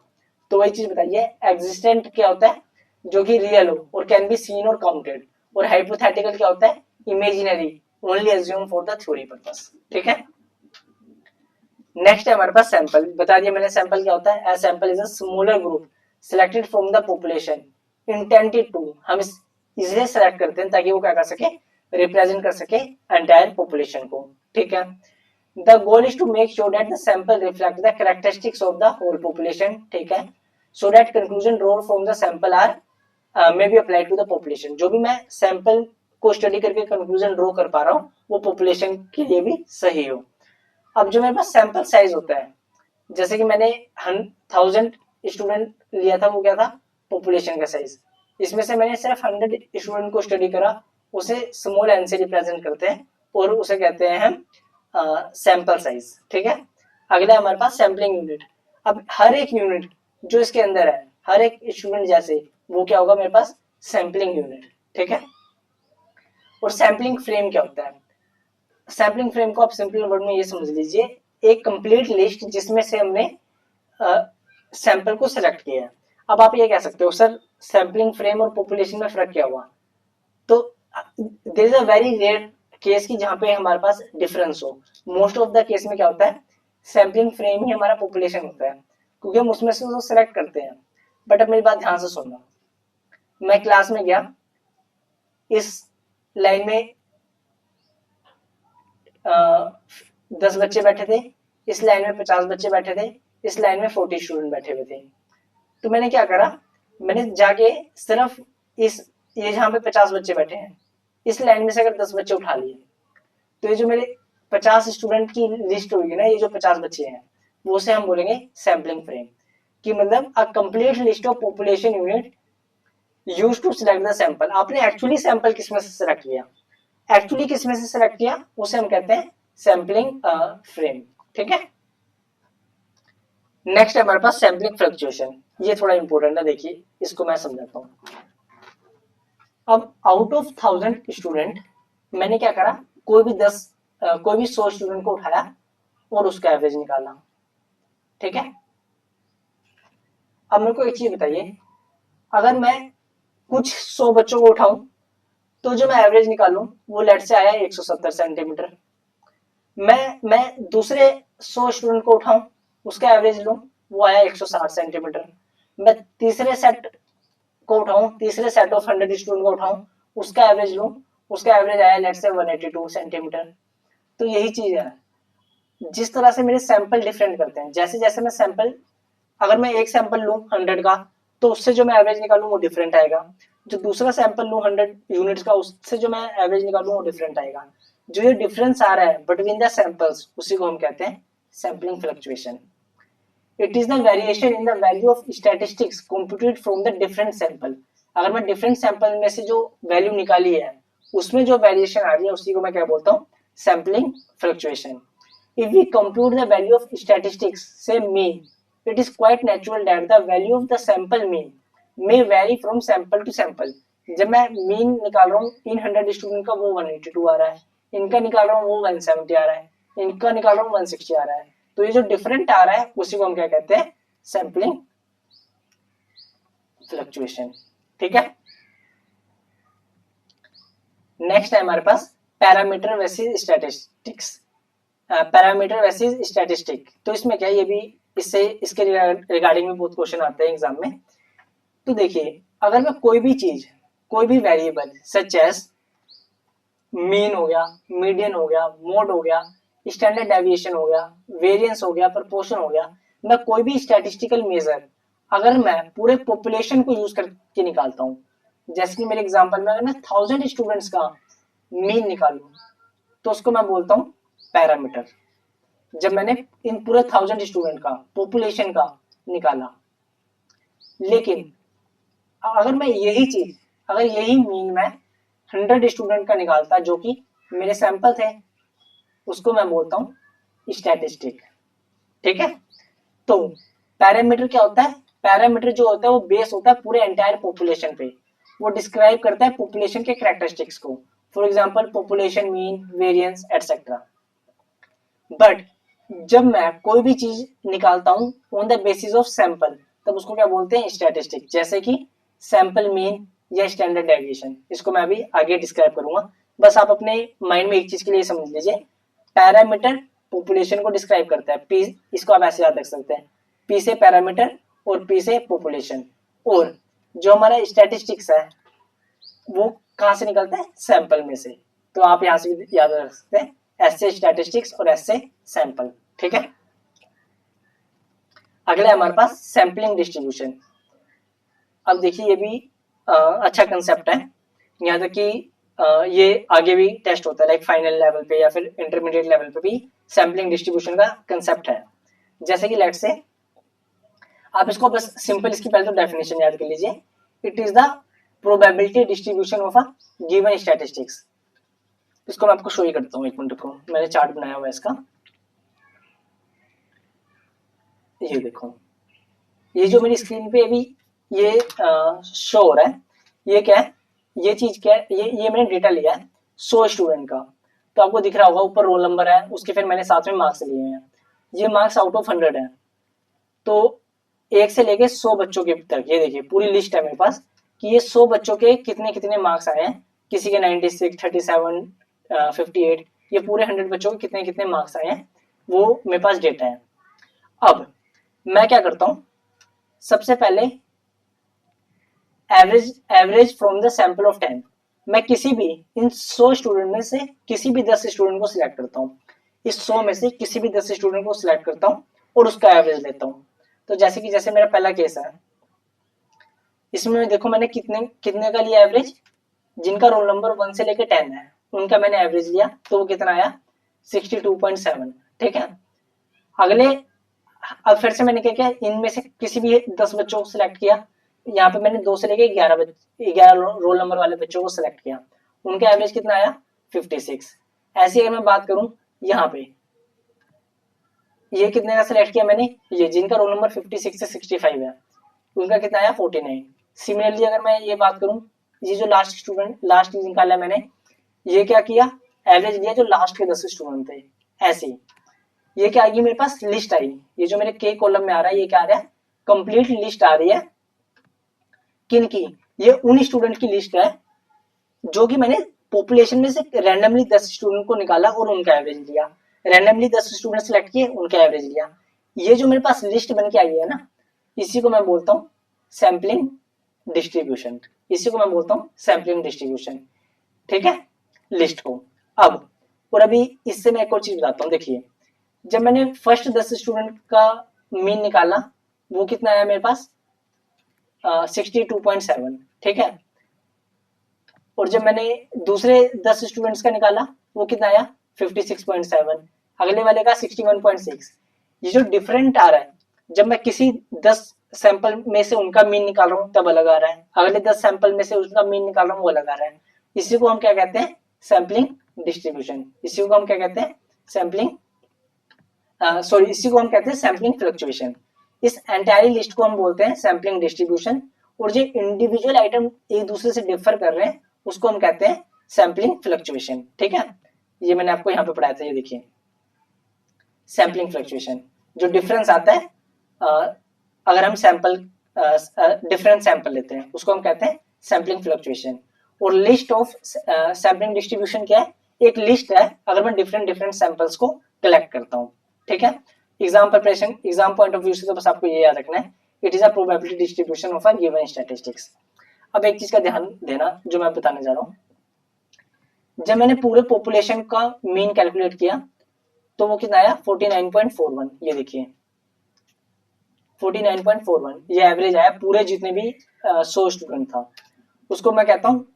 तो वही चीज बताइए, एग्जिस्टेंट क्या होता है, जो कि रियल हो और कैन बी सीन और काउंटेड, और हाइपोथेटिकल क्या होता है, imaginary, only assume for the theory purpose. ठीक है, नेक्स्ट है हमारे पास सैंपल। बता दिया मैंने सैंपल क्या होता है, sample is a smaller group selected from the population intended to, हम इसलिए सेलेक्ट करते हैं ताकि वो क्या कर सके, रिप्रेजेंट कर सके एंटायर पॉपुलेशन को। ठीक है, the goal is to make sure that the sample reflect the characteristics of the whole population. ठीक है, so that conclusion drawn from the sample are may be applied to the population. जो भी मैं सैंपल को स्टडी करके कंक्लूजन ड्रॉ कर पा रहा हूँ वो पॉपुलेशन के लिए भी सही हो। अब जो मेरे पास सैंपल साइज होता है, जैसे कि मैंने 1000 स्टूडेंट लिया था, वो क्या था, पॉपुलेशन का साइज। इसमें से मैंने सिर्फ 100 स्टूडेंट को स्टडी करा, उसे स्मॉल एन से रिप्रेजेंट करते हैं और उसे कहते हैं हम सैंपल साइज। ठीक है, अगला हमारे पास सैम्पलिंग यूनिट। अब हर एक यूनिट जो इसके अंदर है, हर एक स्टूडेंट जैसे, वो क्या होगा मेरे पास, सैम्पलिंग यूनिट। ठीक है, और सैम्पलिंग फ्रेम क्या होता है, सैम्पलिंग फ्रेम को आप सिंपल वर्ड में ये समझ लीजिए, एक कंप्लीट लिस्ट जिसमें से हमने सैंपल को सिलेक्ट किया है। अब आप ये कह सकते हो सर सैम्पलिंग फ्रेम और पॉपुलेशन में फर्क क्या हुआ, तो there is a very rare case की जहां पे हमारे पास डिफरेंस हो। मोस्ट ऑफ द केस में क्या होता है, सैम्पलिंग फ्रेम ही हमारा पॉपुलेशन होता है, क्योंकि हम उसमें से उसको सिलेक्ट करते हैं। बट अब मेरी बात ध्यान से सुनना, मैं क्लास में गया, इस लाइन में 10 बच्चे बैठे थे, इस लाइन में 50 बच्चे बैठे थे, इस लाइन में 40 स्टूडेंट बैठे हुए थे। तो मैंने क्या करा, मैंने जाके सिर्फ इस ये जहां पे 50 बच्चे बैठे हैं, इस लाइन में से अगर 10 बच्चे उठा लिए, तो ये जो मेरे 50 स्टूडेंट की लिस्ट होगी ना, ये जो 50 बच्चे हैं, वो से हम बोलेंगे सैम्पलिंग फ्रेम, कि मतलब a complete list of population unit use to select the sample. आपने एक्चुअली सैंपल किसमें से सिलेक्ट किया, एक्चुअली किसमें से सिलेक्ट किया, उसे हम कहते हैं सैम्पलिंग फ्रेम। ठीक है। नेक्स्ट है हमारे पास सैम्पलिंग फ्लक्चुएशन। ये थोड़ा इंपॉर्टेंट है, देखिए इसको मैं समझाता हूँ। अब आउट ऑफ 1000 स्टूडेंट मैंने क्या करा, कोई भी 100 स्टूडेंट को उठाया और उसका एवरेज निकाला। ठीक है। अब मेरे को एक चीज बताइए, अगर मैं कुछ 100 बच्चों को उठाऊं तो जो मैं एवरेज निकालूं वो लेट से आया 170 सेंटीमीटर। मैं दूसरे 100 स्टूडेंट को उठाऊं, उसका एवरेज लूं, वो आया 160 सेंटीमीटर। मैं तीसरे सेट को उठाऊं, तीसरे सेट ऑफ 100 स्टूडेंट को उठाऊं, उसका एवरेज लूं, उसका एवरेज आया लेट से 182 सेंटीमीटर। तो यही चीज है, जिस तरह से मेरे सैंपल डिफरेंट करते हैं, जैसे जैसे मैं सैंपल, अगर मैं एक सैंपल लूं 100 का, तो उससे जो मैं एवरेज निकालूं वो डिफरेंट आएगा। जो दूसरा सैंपल लूं 100 यूनिट्स का, उससे जो मैं एवरेज निकालूं वो डिफरेंट आएगा। जो ये डिफरेंस आ रहा है बिटवीन द सैंपल्स, उसी को हम कहते हैं sampling fluctuation. It is the variation in the value of statistics computed from the different sample. अगर मैं डिफरेंट सैंपल में से जो वैल्यू निकाली है, उसमें जो वेरिएशन आ रही है, उसी को मैं क्या बोलता हूँ, sampling fluctuation. If we compute the value of statistics, say mean, it is quite natural that the value of the sample mean may vary from sample to sample. जब मैं मीन निकाल रहा हूँ इन 100 स्टूडेंट का, वो 182 आ रहा है, इनका निकाल रहा हूँ वो 170 आ रहा है, इनका निकाल रहा हूँ 160 आ रहा है। तो ये जो डिफरेंट आ रहा है उसी को हम क्या कहते हैं, सैंपलिंग फ्लक्चुएशन। ठीक है। नेक्स्ट है हमारे पास parameter versus statistics. Parameter versus statistic. तो इसमें क्या, ये भी इसके रिगार्डिंग में बहुत क्वेश्चन आते हैं एग्जाम में। तो देखिए, अगर मैं कोई भी चीज, कोई भी वेरिएबल सच एज मीन हो गया, मीडियन हो गया, मोड हो गया, स्टैंडर्ड डेविएशन हो गया, वेरिएंस हो गया, प्रपोर्शन हो गया, मैं कोई भी स्टैटिस्टिकल मेजर अगर मैं पूरे पॉपुलेशन को यूज करके निकालता हूँ, जैसे कि मेरे एग्जांपल में अगर मैं 1000 स्टूडेंट्स का मीन निकालूं, तो उसको मैं बोलता हूँ पैरामीटर। जब मैंने इन पूरे 1000 स्टूडेंट का पॉपुलेशन का निकाला, लेकिन अगर मैं यही चीज, अगर यही मीन मैं 100 स्टूडेंट का निकालता जो कि मेरे सैंपल थे, उसको मैं बोलता हूँ स्टैटिस्टिक। ठीक है। तो पैरामीटर क्या होता है, पैरामीटर जो होता है वो बेस होता है पूरे एंटायर पॉपुलेशन पे, वो डिस्क्राइब करता है पॉपुलेशन के कैरेक्टरिस्टिक्स को, for example population mean, variance etcetera. But जब मैं कोई भी चीज निकालता हूँ on the basis of sample, तब उसको क्या बोलते हैं, स्टैटिस्टिक। जैसे कि सैंपल मीन या स्टैंडर्ड डेविएशन, इसको मैं अभी आगे डिस्क्राइब करूंगा। बस आप अपने माइंड में एक चीज के लिए समझ लीजिए, पैरामीटर पॉपुलेशन को डिस्क्राइब करता है, पी, इसको आप ऐसे याद रख सकते हैं, पी से पैरामीटर और पी से पॉपुलेशन। और जो हमारा स्टैटिस्टिक्स है वो कहां से निकलता है, सैंपल में से। तो आप यहां से याद रख सकते हैं, ऐसे स्टैटिस्टिक्स और ऐसे सैंपल। ठीक है। अगला है हमारे पास सैंपलिंग डिस्ट्रीब्यूशन। अब देखिए, ये भी अच्छा कंसेप्ट है, यहाँ तक कि ये आगे भी टेस्ट होता है, लाइक फाइनल लेवल पे या फिर इंटरमीडिएट लेवल पे भी सैंपलिंग डिस्ट्रीब्यूशन का कंसेप्ट है। जैसे कि लेट्स से, आप इसको बस सिंपल इसकी पहले तो डेफिनेशन याद कर लीजिए, it is the probability distribution of a given statistics. इसको मैं आपको शो ही करता हूँ, एक मिनट को, मैंने चार्ट बनाया हुआ है इसका, ये देखो, ये जो मेरी स्क्रीन पे अभी ये शो हो रहा है, ये क्या है, ये चीज क्या है, ये मैंने डेटा लिया है 100 स्टूडेंट का। तो आपको दिख रहा होगा ऊपर रोल नंबर है, उसके फिर मैंने साथ में मार्क्स लिए हैं, ये मार्क्स आउट ऑफ 100 है। तो 1 से लेके 100 बच्चों के तक ये देखिए पूरी लिस्ट है मेरे पास कि ये 100 बच्चों के कितने कितने मार्क्स आए हैं किसी के 96, 37, 58, ये पूरे 100 बच्चों को कितने कितने मार्क्स आए हैं वो मेरे पास डेटा है। अब मैं क्या करता हूँ, सबसे पहले average from the sample of 10, मैं किसी भी इन 100 स्टूडेंट में से किसी भी 10 स्टूडेंट को सिलेक्ट करता हूँ, इस 100 में से किसी भी 10 स्टूडेंट को सिलेक्ट करता हूँ और उसका एवरेज लेता हूँ। तो जैसे मेरा पहला केस है, इसमें देखो मैंने कितने कितने का लिया एवरेज, जिनका रोल नंबर 1 से लेकर 10 है उनका मैंने एवरेज लिया, तो वो कितना आया 62.7। ठीक है, अगले अब फिर से मैंने क्या किया, इनमें से किसी भी 10 बच्चों को सिलेक्ट किया, यहाँ पे मैंने 2 से लेके 11 रोल नंबर वाले बच्चों को सिलेक्ट किया, उनका एवरेज कितना आया 56। ऐसे अगर मैं बात करूं यहाँ पे, ये कितने का सिलेक्ट किया मैंने, ये जिनका रोल नंबर 56 से 65 है उनका कितना आया 49। सिमिलरली अगर मैं ये बात करूं, ये जो लास्ट निकाला मैंने, ये क्या किया, एवरेज लिया जो लास्ट के 10 स्टूडेंट थे। ऐसे ही ये क्या आएगी मेरे पास, लिस्ट आई, ये जो मेरे के कॉलम में आ रहा है ये क्या आ रहा है, कंप्लीट लिस्ट आ रही है। किन की, ये उन स्टूडेंट की लिस्ट है जो कि मैंने पॉपुलेशन में से रैंडमली 10 स्टूडेंट को निकाला और उनका एवरेज लिया, रैंडमली 10 स्टूडेंट सिलेक्ट किए उनका एवरेज लिया। ये जो मेरे पास लिस्ट बन के आई है ना, इसी को मैं बोलता हूँ सैम्पलिंग डिस्ट्रीब्यूशन, इसी को मैं बोलता हूँ सैम्पलिंग डिस्ट्रीब्यूशन। ठीक है, लिस्ट को। अब और अभी इससे मैं एक और चीज बताता हूँ, देखिए जब मैंने फर्स्ट 10 स्टूडेंट का मीन निकाला वो कितना आया मेरे पास 62.7। ठीक है, और जब मैंने दूसरे 10 स्टूडेंट्स का निकाला वो कितना आया 56.7, अगले वाले का 61.6। ये जो डिफरेंट आ रहा है, जब मैं किसी 10 सैंपल में से उनका मीन निकाल रहा हूँ तब अलग आ रहा है, अगले 10 सैंपल में से उसका मीन निकाल रहा हूँ वो अलग आ रहा है। इसी को हम क्या कहते हैं, सैम्पलिंग डिस्ट्रीब्यूशन। इसी को हम क्या कहते हैं, सैम्पलिंग इसी को हम कहते हैं सैम्पलिंग फ्लक्चुएशन। इस एंटायर लिस्ट को हम बोलते हैं सैम्पलिंग डिस्ट्रीब्यूशन, और जो इंडिविजुअल आइटम एक दूसरे से डिफर कर रहे हैं उसको हम कहते हैं सैम्पलिंग फ्लक्चुएशन। ठीक है, ये मैंने आपको यहाँ पे पढ़ाया था, ये देखिए सैम्पलिंग फ्लक्चुएशन, जो डिफरेंस आता है अगर हम सैंपल डिफरेंट सैंपल लेते हैं उसको हम कहते हैं सैम्पलिंग फ्लक्चुएशन। और लिस्ट ऑफ सैम्पलिंग डिस्ट्रीब्यूशन क्या है, एक लिस्ट है अगर मैं डिफरेंट सैंपल्स को कलेक्ट करता हूँ। ठीक है, exam preparation, exam point of view से तो बस आपको ये याद रखना है, it is a probability distribution of a given statistics. अब एक चीज का ध्यान देना जो मैं बताने जा रहा हूँ, जब मैंने पूरे पॉपुलेशन का मीन कैलकुलेट किया तो वो कितना आया 49.41। ये देखिए 49.41 ये एवरेज आया पूरे जितने भी 100 स्टूडेंट था, उसको मैं कहता हूँ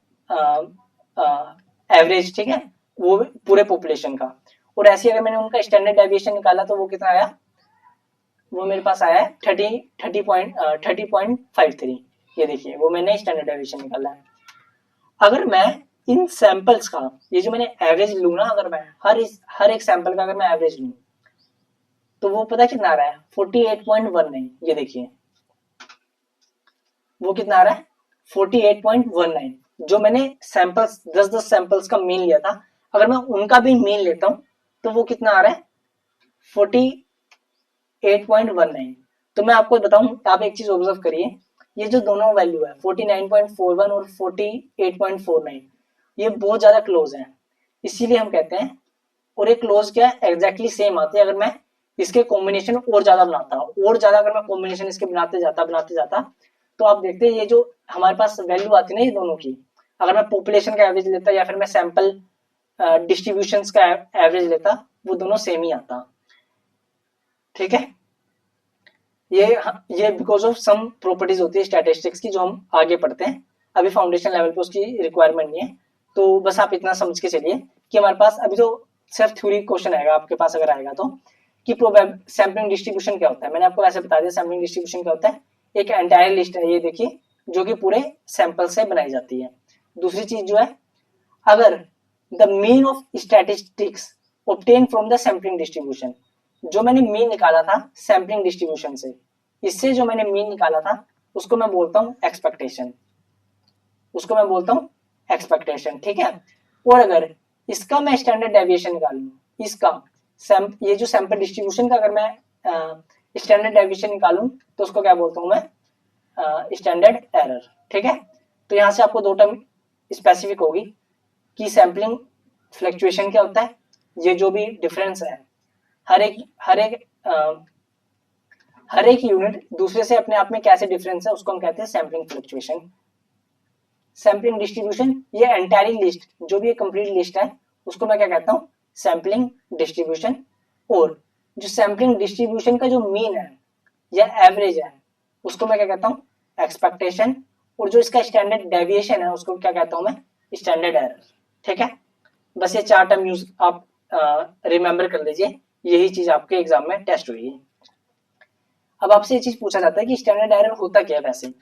एवरेज। ठीक है, वो पूरे पॉपुलेशन का। और ऐसे अगर मैंने उनका स्टैंडर्ड डेविएशन निकाला तो वो कितना आया, वो मेरे पास आया है 30.53। ये देखिए वो मैंने स्टैंडर्ड डेविएशन निकाला है। अगर मैं इन सैंपल्स का, ये जो मैंने एवरेज लूँ ना, अगर मैं हर एक सैंपल का अगर मैं एवरेज लूँ तो वो पता कितना आ रहा है 48.19। ये देखिए वो कितना आ रहा है 48.19। जो मैंने सैंपल्स 10 सैंपल्स का मीन लिया था, अगर मैं उनका भी मीन लेता हूं तो वो कितना आ रहा है 48.19। तो मैं आपको बताऊं, आप एक चीज ऑब्जर्व करिए, ये जो दोनों वैल्यू है 49.41 और 48.49 ये बहुत ज्यादा क्लोज है, इसीलिए हम कहते हैं। और एक क्लोज क्या है, एग्जैक्टली सेम आते हैं। अगर मैं इसके कॉम्बिनेशन और ज्यादा बनाता, और ज्यादा अगर मैं कॉम्बिनेशन इसके बनाते जाता तो आप देखते हैं ये जो हमारे पास वैल्यू आती है ना ये दोनों की, अगर मैं पॉपुलेशन का एवरेज लेता या फिर मैं सैंपल डिस्ट्रीब्यूशंस का एवरेज लेता वो दोनों सेम ही आता। ठीक है, ये बिकॉज ऑफ सम प्रॉपर्टीज होती है स्टैटिस्टिक्स की जो हम आगे पढ़ते हैं, अभी फाउंडेशन लेवल पे उसकी रिक्वायरमेंट नहीं है। तो बस आप इतना समझ के चलिए कि हमारे पास अभी तो सिर्फ थ्योरी क्वेश्चन आएगा आपके पास अगर आएगा तो, कि सैम्पलिंग डिस्ट्रीब्यूशन क्या होता है। मैंने आपको वैसे बता दिया सैम्पलिंग डिस्ट्रीब्यूशन क्या होता है, एक एंटायर लिस्ट है ये देखिए जो कि पूरे सैंपल से बनाई जाती है। दूसरी चीज जो है, अगर the mean of statistics obtain from the sampling distribution, जो मैंने मीन निकाला था सैम्पलिंग डिस्ट्रीब्यूशन से, इससे जो मैंने मीन निकाला था उसको मैं बोलता हूं एक्सपेक्टेशन, उसको मैं बोलता हूं एक्सपेक्टेशन। ठीक है, और अगर इसका मैं स्टैंडर्ड डेविएशन निकालूं, इसका ये जो सैंपल डिस्ट्रीब्यूशन का अगर मैं स्टैंडर्ड डेविएशन निकालूं तो उसको क्या बोलता हूं मैं, स्टैंडर्ड एरर। ठीक है, तो यहां से आपको दो टर्म स्पेसिफिक होगी, कि सैम्पलिंग फ्लक्चुएशन क्या होता है, ये जो भी डिफरेंस है हर एक यूनिट दूसरे से अपने आप में कैसे डिफरेंस है उसको हम कहते हैं सैम्पलिंग फ्लक्चुएशन। सैम्पलिंग डिस्ट्रीब्यूशन, ये एंटायर लिस्ट जो भी कंप्लीट लिस्ट है उसको मैं क्या कहता हूँ, सैम्पलिंग डिस्ट्रीब्यूशन। और जो सैम्पलिंग डिस्ट्रीब्यूशन का जो मीन है या एवरेज है उसको मैं क्या कहता हूँ, एक्सपेक्टेशन। और जो इसका स्टैंडर्ड डेविएशन है उसको क्या कहता हूँ मैं, स्टैंडर्ड एरर। ठीक है, बस ये 4 टर्म यूज आप रिमेंबर कर लीजिए, यही चीज आपके एग्जाम में टेस्ट हुई है। अब आपसे ये चीज पूछा जाता है कि स्टैंडर्ड एरर होता क्या है वैसे।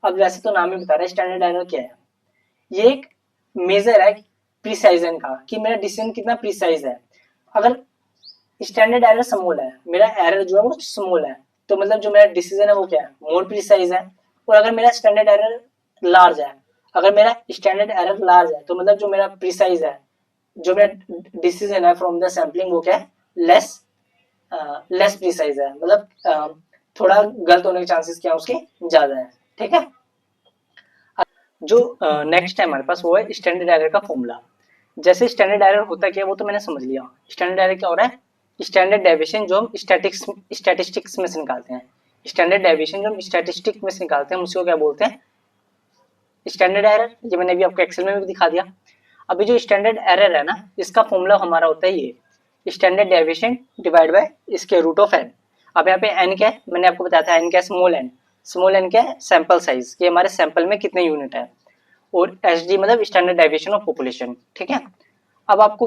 अब वैसे तो नाम ही बता रहा है स्टैंडर्ड एरर क्या है, ये एक मेजर है प्रिसाइजन का, कि मेरा डिसीजन कितना प्रिसाइज है। अगर स्टैंडर्ड एरर स्मॉल है, मेरा एरर जो है वो स्मॉल है, तो मतलब जो मेरा डिसीजन है वो क्या है, मोर प्रिसाइज है। और अगर मेरा स्टैंडर्ड एरर लार्ज है, अगर मेरा स्टैंडर्ड एरर लार्ज है तो मतलब जो मेरा प्रिसाइज है, जो मेरा डिसीजन है फ्रॉम द सैम्पलिंग वो क्या है, लेस प्रिसाइज है, मतलब थोड़ा गलत होने के चांसेस क्या है उसके ज्यादा है। ठीक है, जो नेक्स्ट है हमारे पास वो है स्टैंडर्ड एरर का फॉर्मूला। जैसे स्टैंडर्ड एरर होता क्या है वो तो मैंने समझ लिया। स्टैंडर्ड एरर क्या हो रहा है, स्टैंडर्ड डेविएशन जो हम स्टैटिस्टिक्स में से निकालते हैं। स्टैंडर्ड डेविएशन जो हम स्टैटिस्टिक्स में से निकालते हैं उसको क्या बोलते हैं, स्टैंडर्ड एरर। ये मैंने अभी आपको एक्सेल में भी दिखा दिया। अभी जो स्टैंडर्ड एरर है ना, इसका फॉर्मूला हमारा होता है ये स्टैंडर्ड डेविएशन डिवाइड बाय इसके रूट ऑफ एन। अब यहाँ पे एन क्या है, मैंने आपको बताया था एन क्या है, स्मॉल एन क्या है, सैंपल साइज, कि हमारे सैंपल में कितने यूनिट है। और एस डी मतलब स्टैंडर्ड डेविएशन ऑफ पॉपुलेशन। ठीक है, अब आप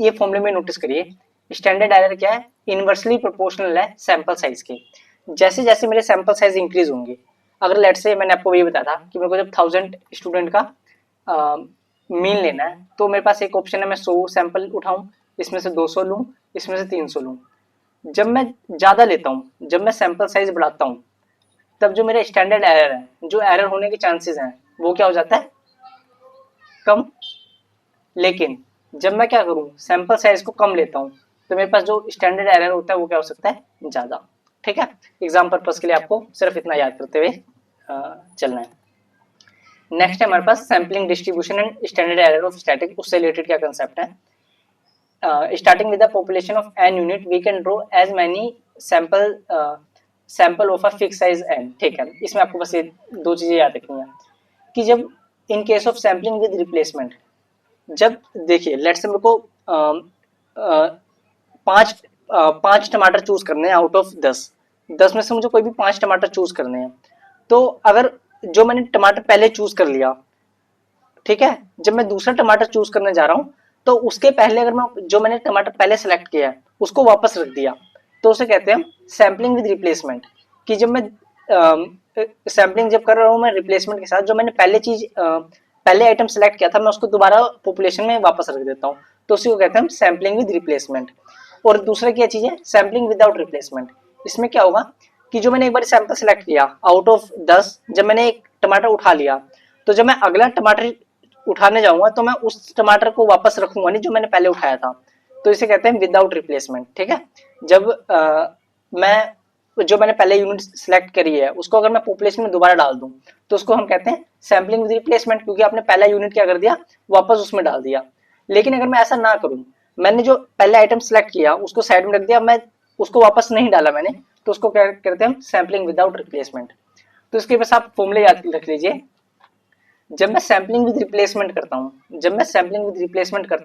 ये फॉर्मूले में नोटिस करिए, स्टैंडर्ड एरर क्या है, इनवर्सली प्रोपोर्शनल है सैंपल साइज के। जैसे जैसे मेरे सैंपल साइज इंक्रीज होंगे, अगर लेट से मैंने आपको ये बताया था कि मेरे को जब 1000 स्टूडेंट का मीन लेना है, तो मेरे पास एक ऑप्शन है मैं 100 सैंपल उठाऊं, इसमें से 200 लूं, इसमें से 300 लूं। जब मैं ज्यादा लेता हूं, जब मैं सैंपल साइज बढ़ाता हूं, तब जो मेरा स्टैंडर्ड एरर है, जो एरर होने के चांसेस हैं वो क्या हो जाता है, कम। लेकिन जब मैं क्या करूं, सैंपल साइज को कम लेता हूं, तो मेरे पास जो स्टैंडर्ड एरर होता है वो क्या हो सकता है, ज्यादा। ठीक है, एग्जाम पर्पस के लिए आपको सिर्फ इतना याद करते हुए चलना है। नेक्स्ट है हमारे पास sampling distribution and standard error of static. उससे रिलेटेड क्या कंसेप्ट है, starting with the population of n unit we can draw as many sample of a fixed size n। ठीक है, इसमें आपको बस ये 2 चीजें याद रखनी है कि जब in case of sampling with replacement, जब देखिए लेट से मेरे को 5 टमाटर चूज करने हैं आउट ऑफ 10 में से मुझे कोई भी 5 टमाटर चूज करने हैं, तो अगर जो मैंने टमाटर पहले चूज कर लिया, ठीक है, जब मैं दूसरा टमाटर चूज करने जा रहा हूं तो उसके पहले अगर मैं जो मैंने टमाटर पहले सेलेक्ट किया है उसको वापस रख दिया, तो उसे कहते हैं सैम्पलिंग विद रिप्लेसमेंट। कि जब मैं सैम्पलिंग जब कर रहा हूं मैं रिप्लेसमेंट के साथ, जो मैंने पहले आइटम सेलेक्ट किया था मैं उसको दोबारा पॉपुलेशन में वापस रख देता हूँ, तो उसी को कहते हैं सैम्पलिंग विद रिप्लेसमेंट। और दूसरा क्या चीज है, सैम्पलिंग विदाउट रिप्लेसमेंट। इसमें क्या होगा कि जो मैंने एक बार सैंपल सेलेक्ट किया आउट ऑफ 10, जब मैंने एक टमाटर उठा लिया, तो जब मैं अगला टमाटर उठाने जाऊंगा तो मैं उस टमाटर को वापस रखूंगा नहीं जो मैंने पहले उठाया था, तो इसे कहते हैं विदाउट रिप्लेसमेंट। ठीक है, जब मैं जो मैंने पहले यूनिट सिलेक्ट करी है उसको अगर मैं पॉपुलेशन में दोबारा डाल दूं तो उसको हम कहते हैं सैम्पलिंग विद रिप्लेसमेंट, क्योंकि आपने पहला यूनिट क्या कर दिया, वापस उसमें डाल दिया। लेकिन अगर मैं ऐसा ना करूं, मैंने जो पहले आइटम सिलेक्ट किया उसको साइड में रख दिया, मैं उसको वापस नहीं डाला मैंने, तो उसको क्या करते हैं, सैम्पलिंग विदाउट रिप्लेसमेंट। तो इसके बस आप फॉर्मूले याद रख लीजिए। जब मैं सैम्पलिंग विद रिप्लेसमेंट करता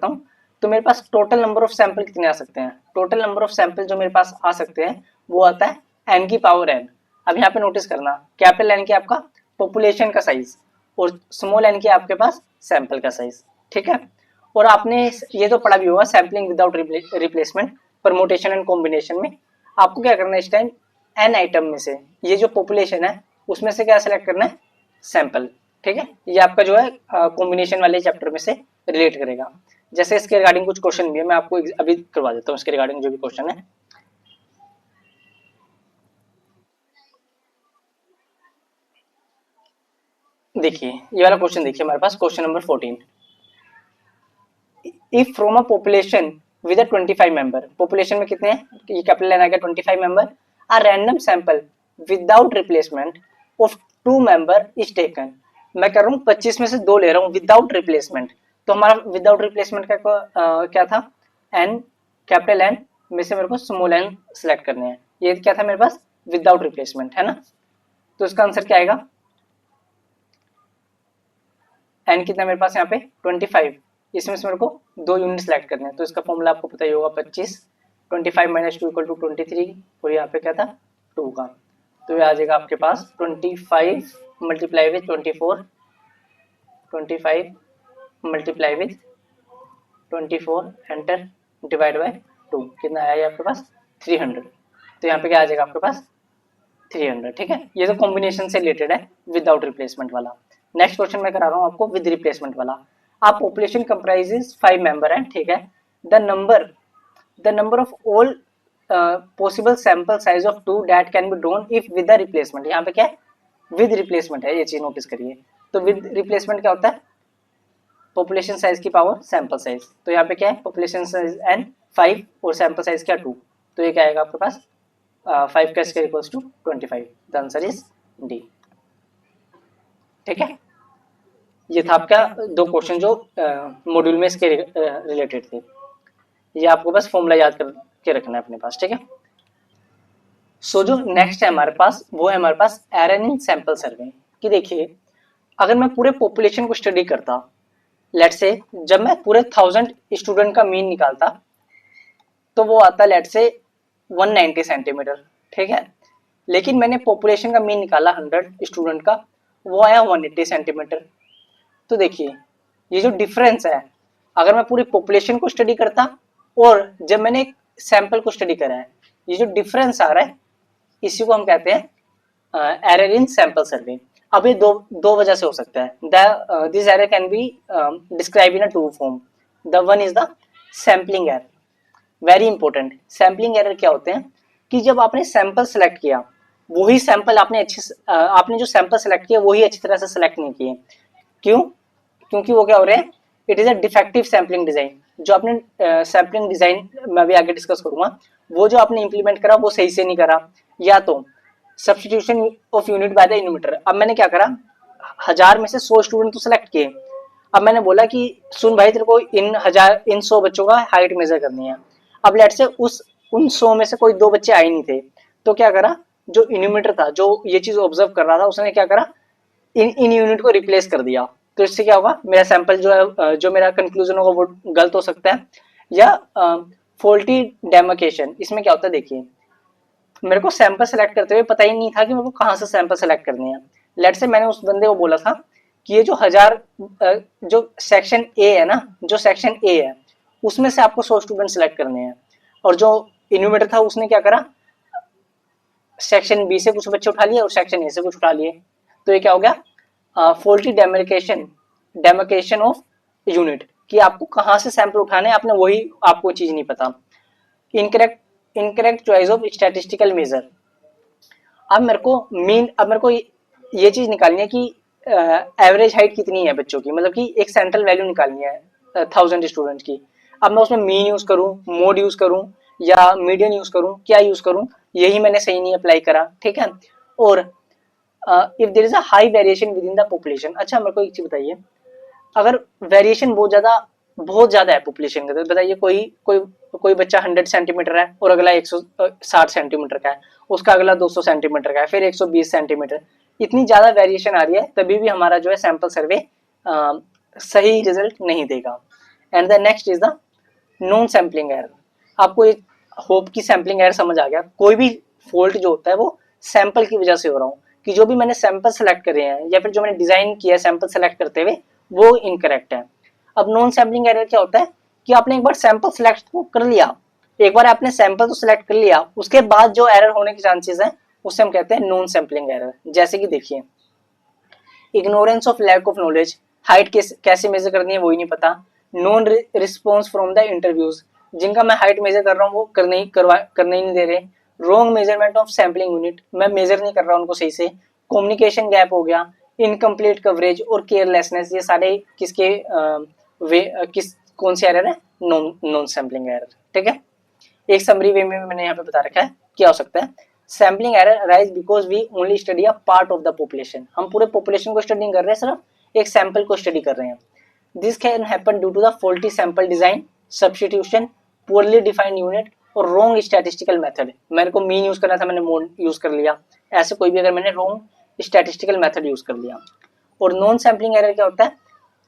हूँ, तो मेरे पास टोटल नंबर ऑफ सैंपल कितने आ सकते हैं, टोटल नंबर ऑफ सैंपल जो मेरे पास आ सकते हैं वो आता है n की पावर n। अब यहाँ पे नोटिस करना, कैपिटल N की आपका पॉपुलेशन का साइज और स्मॉल n की आपके पास सैंपल का साइज। ठीक है, और आपने ये तो पढ़ा भी होगा sampling without replacement, permutation and combination में आपको क्या करना है, इस टाइम n आइटम में से ये जो पॉपुलेशन है उसमें से क्या सेलेक्ट करना है, सैंपल। ठीक है, ये आपका जो है कॉम्बिनेशन वाले चैप्टर में से रिलेट करेगा। जैसे इसके रिगार्डिंग कुछ क्वेश्चन भी है, मैं आपको अभी करवा देता हूँ इसके रिगार्डिंग जो भी क्वेश्चन है। देखिए ये वाला क्वेश्चन देखिए हमारे पास, question number 14। If from a population with a 25 member, population में कितने हैं, ये कैपिटल लेना है 25 member, a random sample without replacement of 2 member is taken. मैं कर रहा हूँ 25 में से 2 ले रहा हूँ विदाउट रिप्लेसमेंट, तो हमारा विदाउट रिप्लेसमेंट का क्या था, एन, कैपिटल एन में से मेरे को स्मॉल एन सिलेक्ट करने हैं। ये क्या था मेरे पास, विदाउट रिप्लेसमेंट, है ना। तो इसका आंसर क्या आएगा, एन कितना मेरे पास यहाँ पे 25, इसमें से मेरे को 2 यूनिट सेलेक्ट करने हैं। तो इसका फॉर्मूला आपको पता ही होगा 25, 25 माइनस 2 इक्वल टू 23, और यहाँ पे क्या था 2 का। तो ये आ जाएगा आपके पास 25 multiply with 24, 25 multiply with 24 enter divide by 2, कितना आया आपके पास 300। तो यहाँ पे क्या आ जाएगा आपके पास 300, ठीक है। ये तो कॉम्बिनेशन से रिलेटेड है विदाउट रिप्लेसमेंट वाला। नेक्स्ट क्वेश्चन मैं करा रहा हूँ आपको विद रिप्लेसमेंट वाला। आप पॉपुलेशन कंप्राइजेस 5 मेंबर है, ठीक है। The number of all possible sample size of 2 that can be drawn if with the replacement. यहाँ पे क्या है, विद रिप्लेसमेंट है, ये चीज नोटिस करिए। तो विद रिप्लेसमेंट क्या होता है, पॉपुलेशन साइज की पावर सैंपल साइज। तो यहाँ पे क्या है, पॉपुलेशन साइज n 5 और सैंपल साइज क्या 2। तो ये क्या आएगा आपके पास 5 का square equals to 25। The answer is D, ठीक है। ये था आपका 2 क्वेश्चन जो मॉड्यूल में इसके रिलेटेड थे। ये आपको बस फॉर्मूला याद करके रखना है अपने पास, ठीक है। सो जो नेक्स्ट है हमारे पास, वो है हमारे पास एरर इन सैंपल सर्वे। कि देखिए, अगर मैं पूरे पॉपुलेशन को स्टडी करता, लेट्स से जब मैं पूरे 1000 स्टूडेंट का मीन निकालता, तो वो आता लेट्स से 190 सेंटीमीटर, ठीक है। लेकिन मैंने पॉपुलेशन का मीन निकाला 100 स्टूडेंट का, वो आया 180 सेंटीमीटर। तो देखिए, ये जो डिफरेंस है, अगर मैं पूरी पॉपुलेशन को स्टडी करता और जब मैंने एक सैंपल को स्टडी करा है, ये जो डिफरेंस आ रहा है, इसी को हम कहते हैं एरर इन सैंपल सर्वे। अब ये दो वजह से हो सकता है। This error can be describe in a 2 form. The one is the sampling error, very important. Sampling error क्या होते हैं कि जब आपने सैंपल सेलेक्ट किया, वही सैंपल आपने जो सैंपल सेलेक्ट किया वही अच्छी तरह से सेलेक्ट नहीं किए। क्यों? क्योंकि वो क्या हो रहे हैं, it is a defective sampling design. जो आपने सैम्पलिंग डिजाइन मैं भी आगे डिस्कस करूंगा, वो जो आपने इंप्लीमेंट करा वो सही से नहीं करा, या तो substitution of unit by the enumerator. अब मैंने क्या करा, 1000 में से 100 स्टूडेंट तो सेलेक्ट किए। अब मैंने बोला कि सुन भाई, तेरे को इन 100 बच्चों का हाइट मेजर करनी है। अब लेट से उन 100 में से कोई 2 बच्चे आए नहीं थे, तो क्या करा, जो इनोमीटर था, जो ये चीज ऑब्जर्व कर रहा था, उसने क्या करा, इन यूनिट को रिप्लेस कर दिया। तो इससे क्या होगा, मेरा सैंपल जो है, जो मेरा कंक्लूजन होगा वो गलत हो सकता है। या फॉल्टी डेमार्केशन, इसमें क्या होता है, देखिए, मेरे को सैंपल सेलेक्ट करते हुए पता ही नहीं था कि मेरे को कहाँ से सैंपल सेलेक्ट करनी है। लेट से मैंने उस बंदे को बोला था कि ये जो 1000 जो सेक्शन ए है ना, जो सेक्शन ए है उसमें से आपको 100 स्टूडेंट सेलेक्ट करने हैं, और जो इन्यूमेटर था उसने क्या करा, सेक्शन बी से कुछ बच्चे उठा लिए और सेक्शन ए से कुछ उठा लिए। तो ये क्या हो गया, फॉल्टी डेमार्केशन ऑफ यूनिट, कि आपको कहाँ से सैंपल उठाने हैं, आपने वही आपको चीज नहीं पता। Incorrect choice of statistical measure. अब मेरे को ये चीज निकालनी है कि एवरेज हाइट कितनी है बच्चों की, मतलब कि एक सेंट्रल वैल्यू निकालनी है 1000 स्टूडेंट की। अब मैं उसमें मीन यूज करूं, मोड यूज करूं, या मीडियन यूज करूं, क्या यूज करूं, यही मैंने सही नहीं अप्लाई करा, ठीक है। और if there is a high variation within the population. अच्छा, मेरे को एक चीज बताइए, अगर वेरिएशन बहुत ज्यादा है पॉपुलेशन का, तो बताइए कोई बच्चा 100 सेंटीमीटर है और अगला 160 सेंटीमीटर का है, उसका अगला 200 सेंटीमीटर का है, फिर 120 सेंटीमीटर, इतनी ज्यादा वेरिएशन आ रही है, तभी भी हमारा जो है सैंपल सर्वे सही रिजल्ट नहीं देगा। And the next is the non sampling error. आपको एक होप की सैम्पलिंग एरर समझ आ गया। कोई भी फॉल्ट जो होता है वो सैंपल की वजह से हो रहा हूँ, कि जो भी मैंने सैंपल सेलेक्ट करे हैं या फिर जो मैंने डिजाइन किया है सैंपल सेलेक्ट करते हुए, वो इनकरेक्ट है। अब नॉन सैम्पलिंग एरर क्या होता है कि आपने एक बार सैंपल सेलेक्ट तो कर लिया, एक बार आपने सैंपल तो सेलेक्ट कर लिया, उसके बाद जो एरर होने के चांसेस हैं उससे हम कहते हैं नॉन सैम्पलिंग एरर। जैसे कि देखिए, ignorance of lack of knowledge, height कैसे मेजर करनी है वही नहीं पता। Non response from the interviews, जिनका मैं हाइट मेजर कर रहा हूँ वो करने ही नहीं दे रहे। Wrong measurement of sampling unit, मैं मेजर नहीं कर रहा उनको सही से। कम्युनिकेशन गैप हो गया, इनकम्प्लीट कवरेज और केयरलेसनेस, ये सारे कौन से एरर है, नॉन सैम्पलिंग एरर, ठीक है। एक समरी वे में मैंने यहाँ पे बता रखा है क्या हो सकता है। Sampling error arise because we only study a part of the population, हम पूरे पॉपुलेशन को स्टडी कर रहे हैं, सिर्फ एक सैंपल को स्टडी कर रहे हैं। This can happen due to the faulty sample design, substitution, poorly defined unit और रॉन्ग स्टैटिस्टिकल मेथड। मेरे को मीन यूज करना था, मैंने मोड यूज कर लिया। ऐसे कोई भी अगर मैंने रॉन्ग स्टैटिस्टिकल मेथड यूज कर लिया। और नॉन सैम्पलिंग एरर क्या होता है?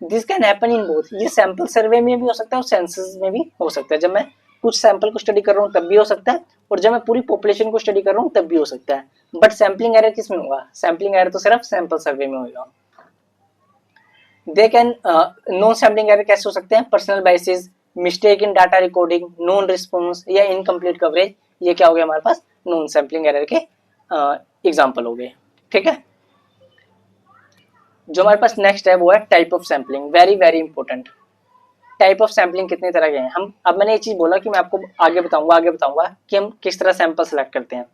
This can happen in both, ये सैंपल सर्वे में भी हो सकता है और सेंसस में भी हो सकता है। जब मैं कुछ सैंपल को स्टडी कर रहा हूँ तब भी हो सकता है, और जब मैं पूरी पॉपुलेशन को स्टडी कर रहा हूँ तब भी हो सकता है। बट सैम्पलिंग एरर किस में होगा? सैम्पलिंग एरर तो सिर्फ सैंपल सर्वे में होगा। They can non sampling error कैसे हो सकते हैं? Personal biases, mistake in data recording, non response या इनकम्प्लीट कवरेज, ये क्या हो गया हमारे पास? नॉन सैम्पलिंग एरर के एग्जाम्पल हो गए। ठीक है, जो हमारे पास नेक्स्ट है वो है type of sampling. Very very important. Type of sampling कितने तरह के हैं? हम अब मैंने ये चीज बोला कि मैं आपको आगे बताऊंगा कि हम किस तरह सैंपल सेलेक्ट करते हैं।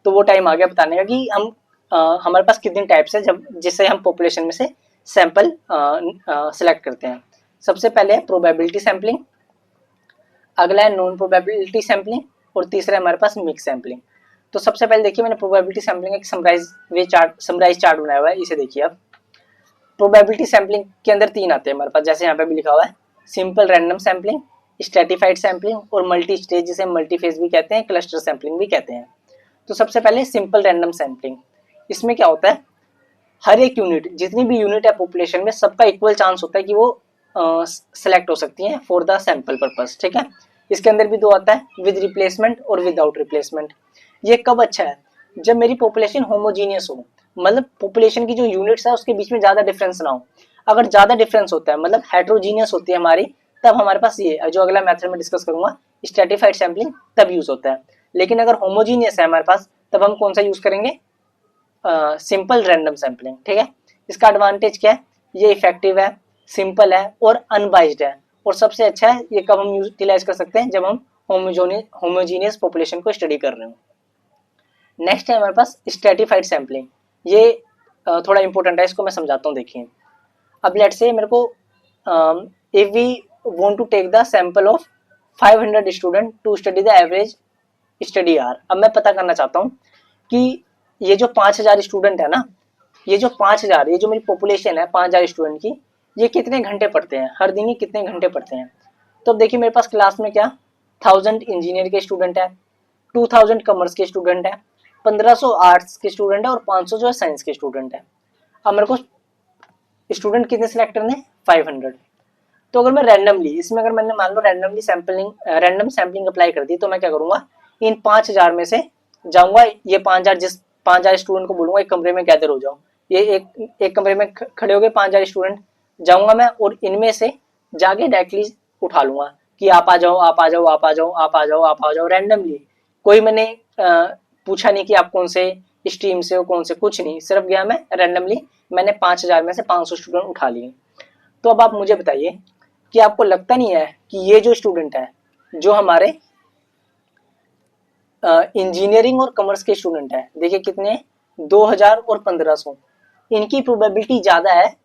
तो वो टाइम आ गया बताने का कि हम हमारे पास कितने टाइप्स है जब जिससे हम पॉपुलेशन में से सैंपल सेलेक्ट करते हैं। सबसे पहले है प्रोबेबिलिटी सैम्पलिंग, अगला है नॉन प्रोबेबिलिटी सैम्पलिंग, और तीसरा है हमारे पास मिक्स सैम्पलिंग। तो सबसे पहले देखिए, मैंने प्रोबेबिलिटी सैम्पलिंग एक समराइज चार्ट बनाया हुआ है, इसे देखिए आप। प्रोबेबिलिटी सैम्पलिंग के अंदर तीन आते हैं हमारे पास, जैसे यहाँ पे भी लिखा हुआ है, simple random sampling, stratified sampling और मल्टी स्टेज, जिसे मल्टी फेज भी कहते हैं, क्लस्टर सैम्पलिंग भी कहते हैं। तो सबसे पहले सिंपल रैंडम सैम्पलिंग। इसमें क्या होता है? हर एक यूनिट, जितनी भी यूनिट है पॉपुलेशन में, सबका इक्वल चांस होता है कि वो सेलेक्ट हो सकती हैं फॉर द सैंपल पर्पस। ठीक है, इसके अंदर भी दो आता है, विद रिप्लेसमेंट और विदाउट रिप्लेसमेंट। ये कब अच्छा है? जब मेरी पॉपुलेशन होमोजीनियस हो, मतलब पॉपुलेशन की जो यूनिट्स है उसके बीच में ज्यादा डिफरेंस ना हो। अगर ज्यादा डिफरेंस होता है, मतलब हेट्रोजीनियस होती है हमारी, तब हमारे पास ये जो अगला मेथड में डिस्कस करूंगा, स्ट्रेटिफाइड सैम्पलिंग, तब यूज होता है। लेकिन अगर होमोजीनियस है हमारे पास, तब हम कौन सा यूज करेंगे? Simple random sampling. ठीक है, इसका एडवांटेज क्या है? ये इफेक्टिव है, सिंपल है और अनबाइज्ड है। और सबसे अच्छा है, ये कब हम यूटिलाइज कर सकते हैं? जब हम होमोजीनियस पॉपुलेशन को स्टडी कर रहे हो। नेक्स्ट है हमारे पास स्ट्रेटिफाइड सैम्पलिंग। ये थोड़ा इंपॉर्टेंट है, इसको मैं समझाता हूँ। देखिए, अब लेट्स से मेरे को if we want to take the sample of 500 student to study the average study hour. अब मैं पता करना चाहता हूँ कि ये जो 5000 स्टूडेंट है ना, ये जो 5000, ये जो मेरी पॉपुलेशन है 5000 स्टूडेंट की, ये कितने घंटे पढ़ते हैं हर दिन? ये कितने घंटे पढ़ते हैं? तो अब देखिए, मेरे पास क्लास में क्या 1000 इंजीनियर के स्टूडेंट है, 2000 कॉमर्स के स्टूडेंट है, 1500 आर्ट्स के स्टूडेंट है और 500 जो है साइंस के स्टूडेंट है। अब मेरे को स्टूडेंट कितने सिलेक्ट करने? 500। तो अगर मैं रैंडमली, इसमें अगर मैंने मान लो रैंडम सैम्पलिंग अप्लाई कर दी, तो मैं क्या करूंगा? इन 5000 में से जाऊंगा, ये 5000 स्टूडेंट को बोलूंगा एक कमरे में गैदर हो जाओ। ये एक कमरे में खड़े हो गए 5000 स्टूडेंट, जाऊंगा मैं और इनमें से जाके डायरेक्टली उठा लूंगा कि आप आ जाओ, आप आ जाओ, आप आ जाओ, आप आ जाओ, आप आ जाओ, रैंडमली। कोई मैंने पूछा नहीं कि आप कौन से स्ट्रीम से हो, कौन से, कुछ नहीं, सिर्फ गया मैं रैंडमली, मैंने 5000 में से 500 स्टूडेंट उठा लिए। तो अब आप मुझे बताइए कि आपको लगता नहीं है कि ये जो स्टूडेंट है, जो हमारे इंजीनियरिंग और कॉमर्स के स्टूडेंट है, देखिए कितने, 2000 और 1500, इनकी प्रोबेबिलिटी ज्यादा है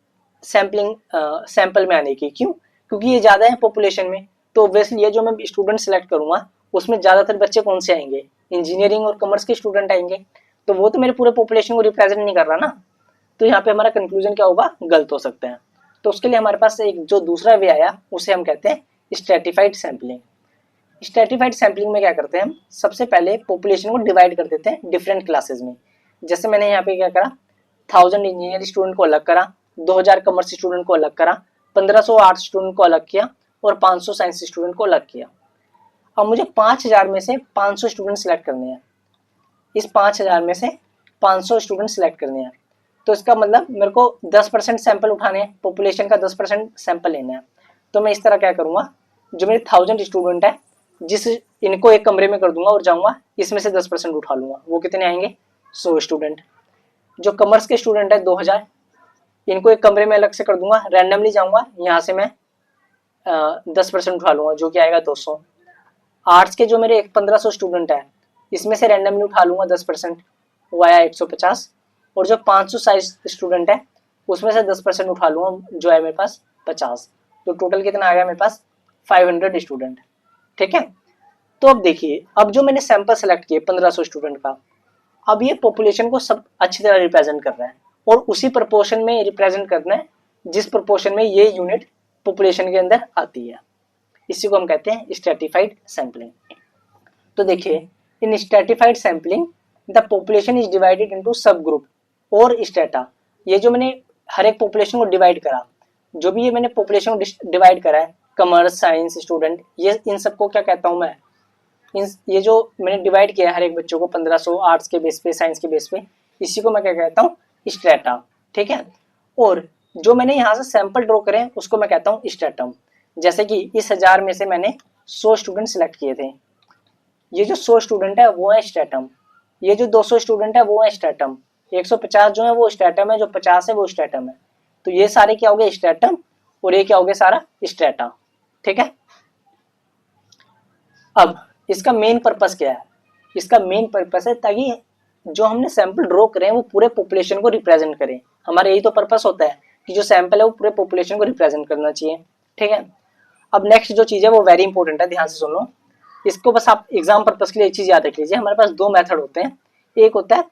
सैंपल में आने की। क्यों? क्योंकि ये ज्यादा है पॉपुलेशन में। तो ऑब्वियसली ये जो मैं स्टूडेंट सेलेक्ट करूंगा, उसमें ज्यादातर बच्चे कौन से आएंगे? इंजीनियरिंग और कॉमर्स के स्टूडेंट आएंगे। तो वो तो मेरे पूरे पॉपुलेशन को रिप्रेजेंट नहीं कर रहा ना। तो यहाँ पे हमारा कंक्लूजन क्या होगा? गलत हो सकता है। तो उसके लिए हमारे पास एक जो दूसरा वे आया, उसे हम कहते हैं स्ट्रेटिफाइड सैम्पलिंग। स्ट्रेटिफाइड सैम्पलिंग में क्या करते हैं हम? सबसे पहले पॉपुलेशन को डिवाइड कर देते हैं डिफरेंट क्लासेस में। जैसे मैंने यहाँ पे क्या करा, 1000 इंजीनियर स्टूडेंट को अलग करा, 2000 कॉमर्स स्टूडेंट को अलग करा, 1500 आर्ट्स स्टूडेंट को अलग किया और 500 साइंस स्टूडेंट को अलग किया। अब मुझे 5000 में से 500 स्टूडेंट सेलेक्ट करने हैं। इस 5000 में से 500 स्टूडेंट सेलेक्ट करने हैं। तो इसका मतलब मेरे को 10% सैंपल उठाने हैं, पॉपुलेशन का 10% सैंपल लेना है। तो मैं इस तरह क्या करूंगा, जो मेरे 1000 स्टूडेंट है, इनको एक कमरे में कर दूंगा और जाऊंगा इसमें से 10% उठा लूंगा। वो कितने आएंगे? 100 स्टूडेंट। जो कॉमर्स के स्टूडेंट है 2000, इनको एक कमरे में अलग से कर दूंगा, रैंडमली जाऊंगा, यहाँ से मैं 10% उठा लूंगा, जो कि आएगा 200। आर्ट्स के जो मेरे 1500 स्टूडेंट है, इसमें से रैंडमली उठा लूंगा 10%, वो आया 150। और जो 500 साइज स्टूडेंट है, उसमें से 10% उठा लूंगा, जो है मेरे पास 50। तो टोटल कितना आ गया मेरे पास? 500 स्टूडेंट। ठीक है, तो अब देखिए, अब जो मैंने सैंपल सेलेक्ट किए 1500 स्टूडेंट का, अब ये पॉपुलेशन को सब अच्छी तरह रिप्रेजेंट कर रहा है और उसी प्रोपोर्शन में रिप्रेजेंट करना है जिस प्रोपोर्शन में ये यूनिट पॉपुलेशन के अंदर आती है। इसी को हम कहते हैं स्ट्रेटिफाइड सैंपलिंग। तो देखिए, in stratified sampling the population is divided into subgroup और स्ट्रेटा। ये जो मैंने हर एक पॉपुलेशन को डिवाइड करा, जो भी ये मैंने पॉपुलेशन को डिवाइड करा है, कॉमर्स, साइंस स्टूडेंट, ये इन सबको क्या कहता हूँ मैं, ये जो मैंने डिवाइड किया है हर एक बच्चों को 1500 आर्ट्स के बेस पे, साइंस के बेस पे, इसी को मैं क्या कहता हूँ, स्ट्रेटा। ठीक है। और जो मैंने यहाँ से सैंपल ड्रॉ करे उसको मैं कहता हूँ स्ट्रेटम। जैसे कि इस 1000 में से मैंने 100 स्टूडेंट सिलेक्ट किए थे, ये जो 100 स्टूडेंट है वो है स्ट्रेटम, ये जो 200 स्टूडेंट है वो है स्ट्रेटम, 150 जो है वो स्ट्रेटम है, जो 50 है वो स्ट्रेटम है। तो ये सारे क्या हो गए, स्ट्रेटम, और ये क्या हो गया, सारा स्ट्रेटा। ठीक है। अब इसका मेन पर्पस क्या है, इसका मेन पर्पस है ताकि जो हमने सैंपल ड्रॉ करें वो पूरे पॉपुलेशन को रिप्रेजेंट करें। हमारा यही तो पर्पस होता है कि जो सैंपल है वो पूरे पॉपुलेशन को रिप्रेजेंट करना चाहिए। ठीक है। अब नेक्स्ट जो चीज है वो वेरी इंपॉर्टेंट है, ध्यान से सुन लो। इसको बस आप एग्जाम पर्पस के लिए एक चीज याद रख लीजिए, हमारे पास दो मेथड होते हैं। एक होता है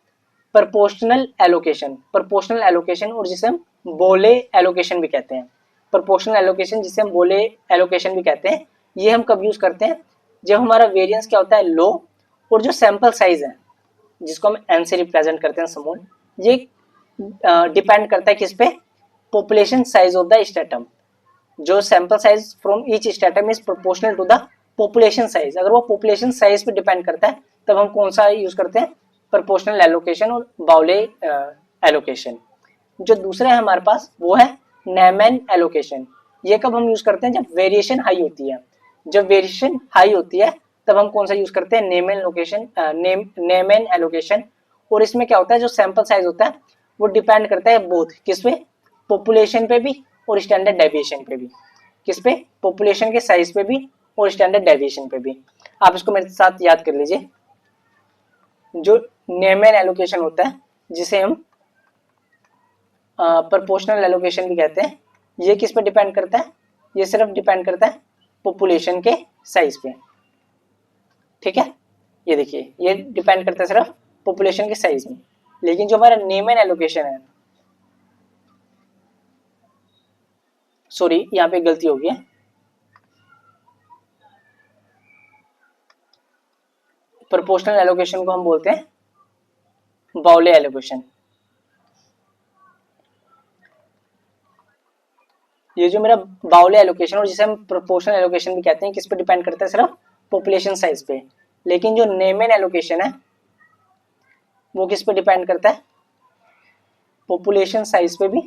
प्रोपोर्शनल एलोकेशन, प्रोपोर्शनल एलोकेशन, और जिसे हम बोले एलोकेशन भी कहते हैं। प्रोपोर्शनल एलोकेशन जिसे हम बोले एलोकेशन भी कहते हैं, ये हम कब यूज करते हैं, जब हमारा वेरिएंस क्या होता है, लो, और जो सैंपल साइज है जिसको हम एन से रिप्रेजेंट करते हैं, समूह, ये डिपेंड करता है किस पे, population size of the stratum. जो sample size from each stratum is proportional to the population size. अगर वो पॉपुलेशन साइज पे डिपेंड करता है तब हम कौन सा यूज करते हैं, प्रोपोर्शनल एलोकेशन और बाउले एलोकेशन। जो दूसरा है हमारे पास वो है नेमैन एलोकेशन। ये कब हम यूज करते हैं, जब वेरिएशन हाई होती है। जब वेरिएशन हाई होती है तब हम कौन सा यूज करते हैं, नेमैन लोकेशन, नेमैन एलोकेशन। और इसमें क्या होता है, जो सैंपल साइज होता है वो डिपेंड करता है बोथ किस पे, पॉपुलेशन पे भी और स्टैंडर्ड डेविएशन पे भी। किस पे, पॉपुलेशन के साइज पे भी और स्टैंडर्ड डेविएशन पे भी। आप इसको मेरे साथ याद कर लीजिए। जो नेमैन एलोकेशन होता है जिसे हम प्रोपोर्शनल एलोकेशन भी कहते हैं, ये किस पे डिपेंड करता है, ये सिर्फ डिपेंड करता है पॉपुलेशन के साइज पे। ठीक है। ये देखिए, ये डिपेंड करता है सिर्फ पॉपुलेशन के साइज में। लेकिन जो हमारा नेमैन एलोकेशन है, सॉरी यहाँ पे गलती हो गई है, प्रोपोर्शनल एलोकेशन को हम बोलते हैं बाउले एलोकेशन। ये जो मेरा बाउले एलोकेशन और जिसे हम प्रोपोर्शनल एलोकेशन भी कहते हैं, किस पे डिपेंड करता है, सिर्फ पॉपुलेशन साइज पे। लेकिन जो नेमैन एलोकेशन है वो किस पे डिपेंड करता है, पॉपुलेशन साइज पे भी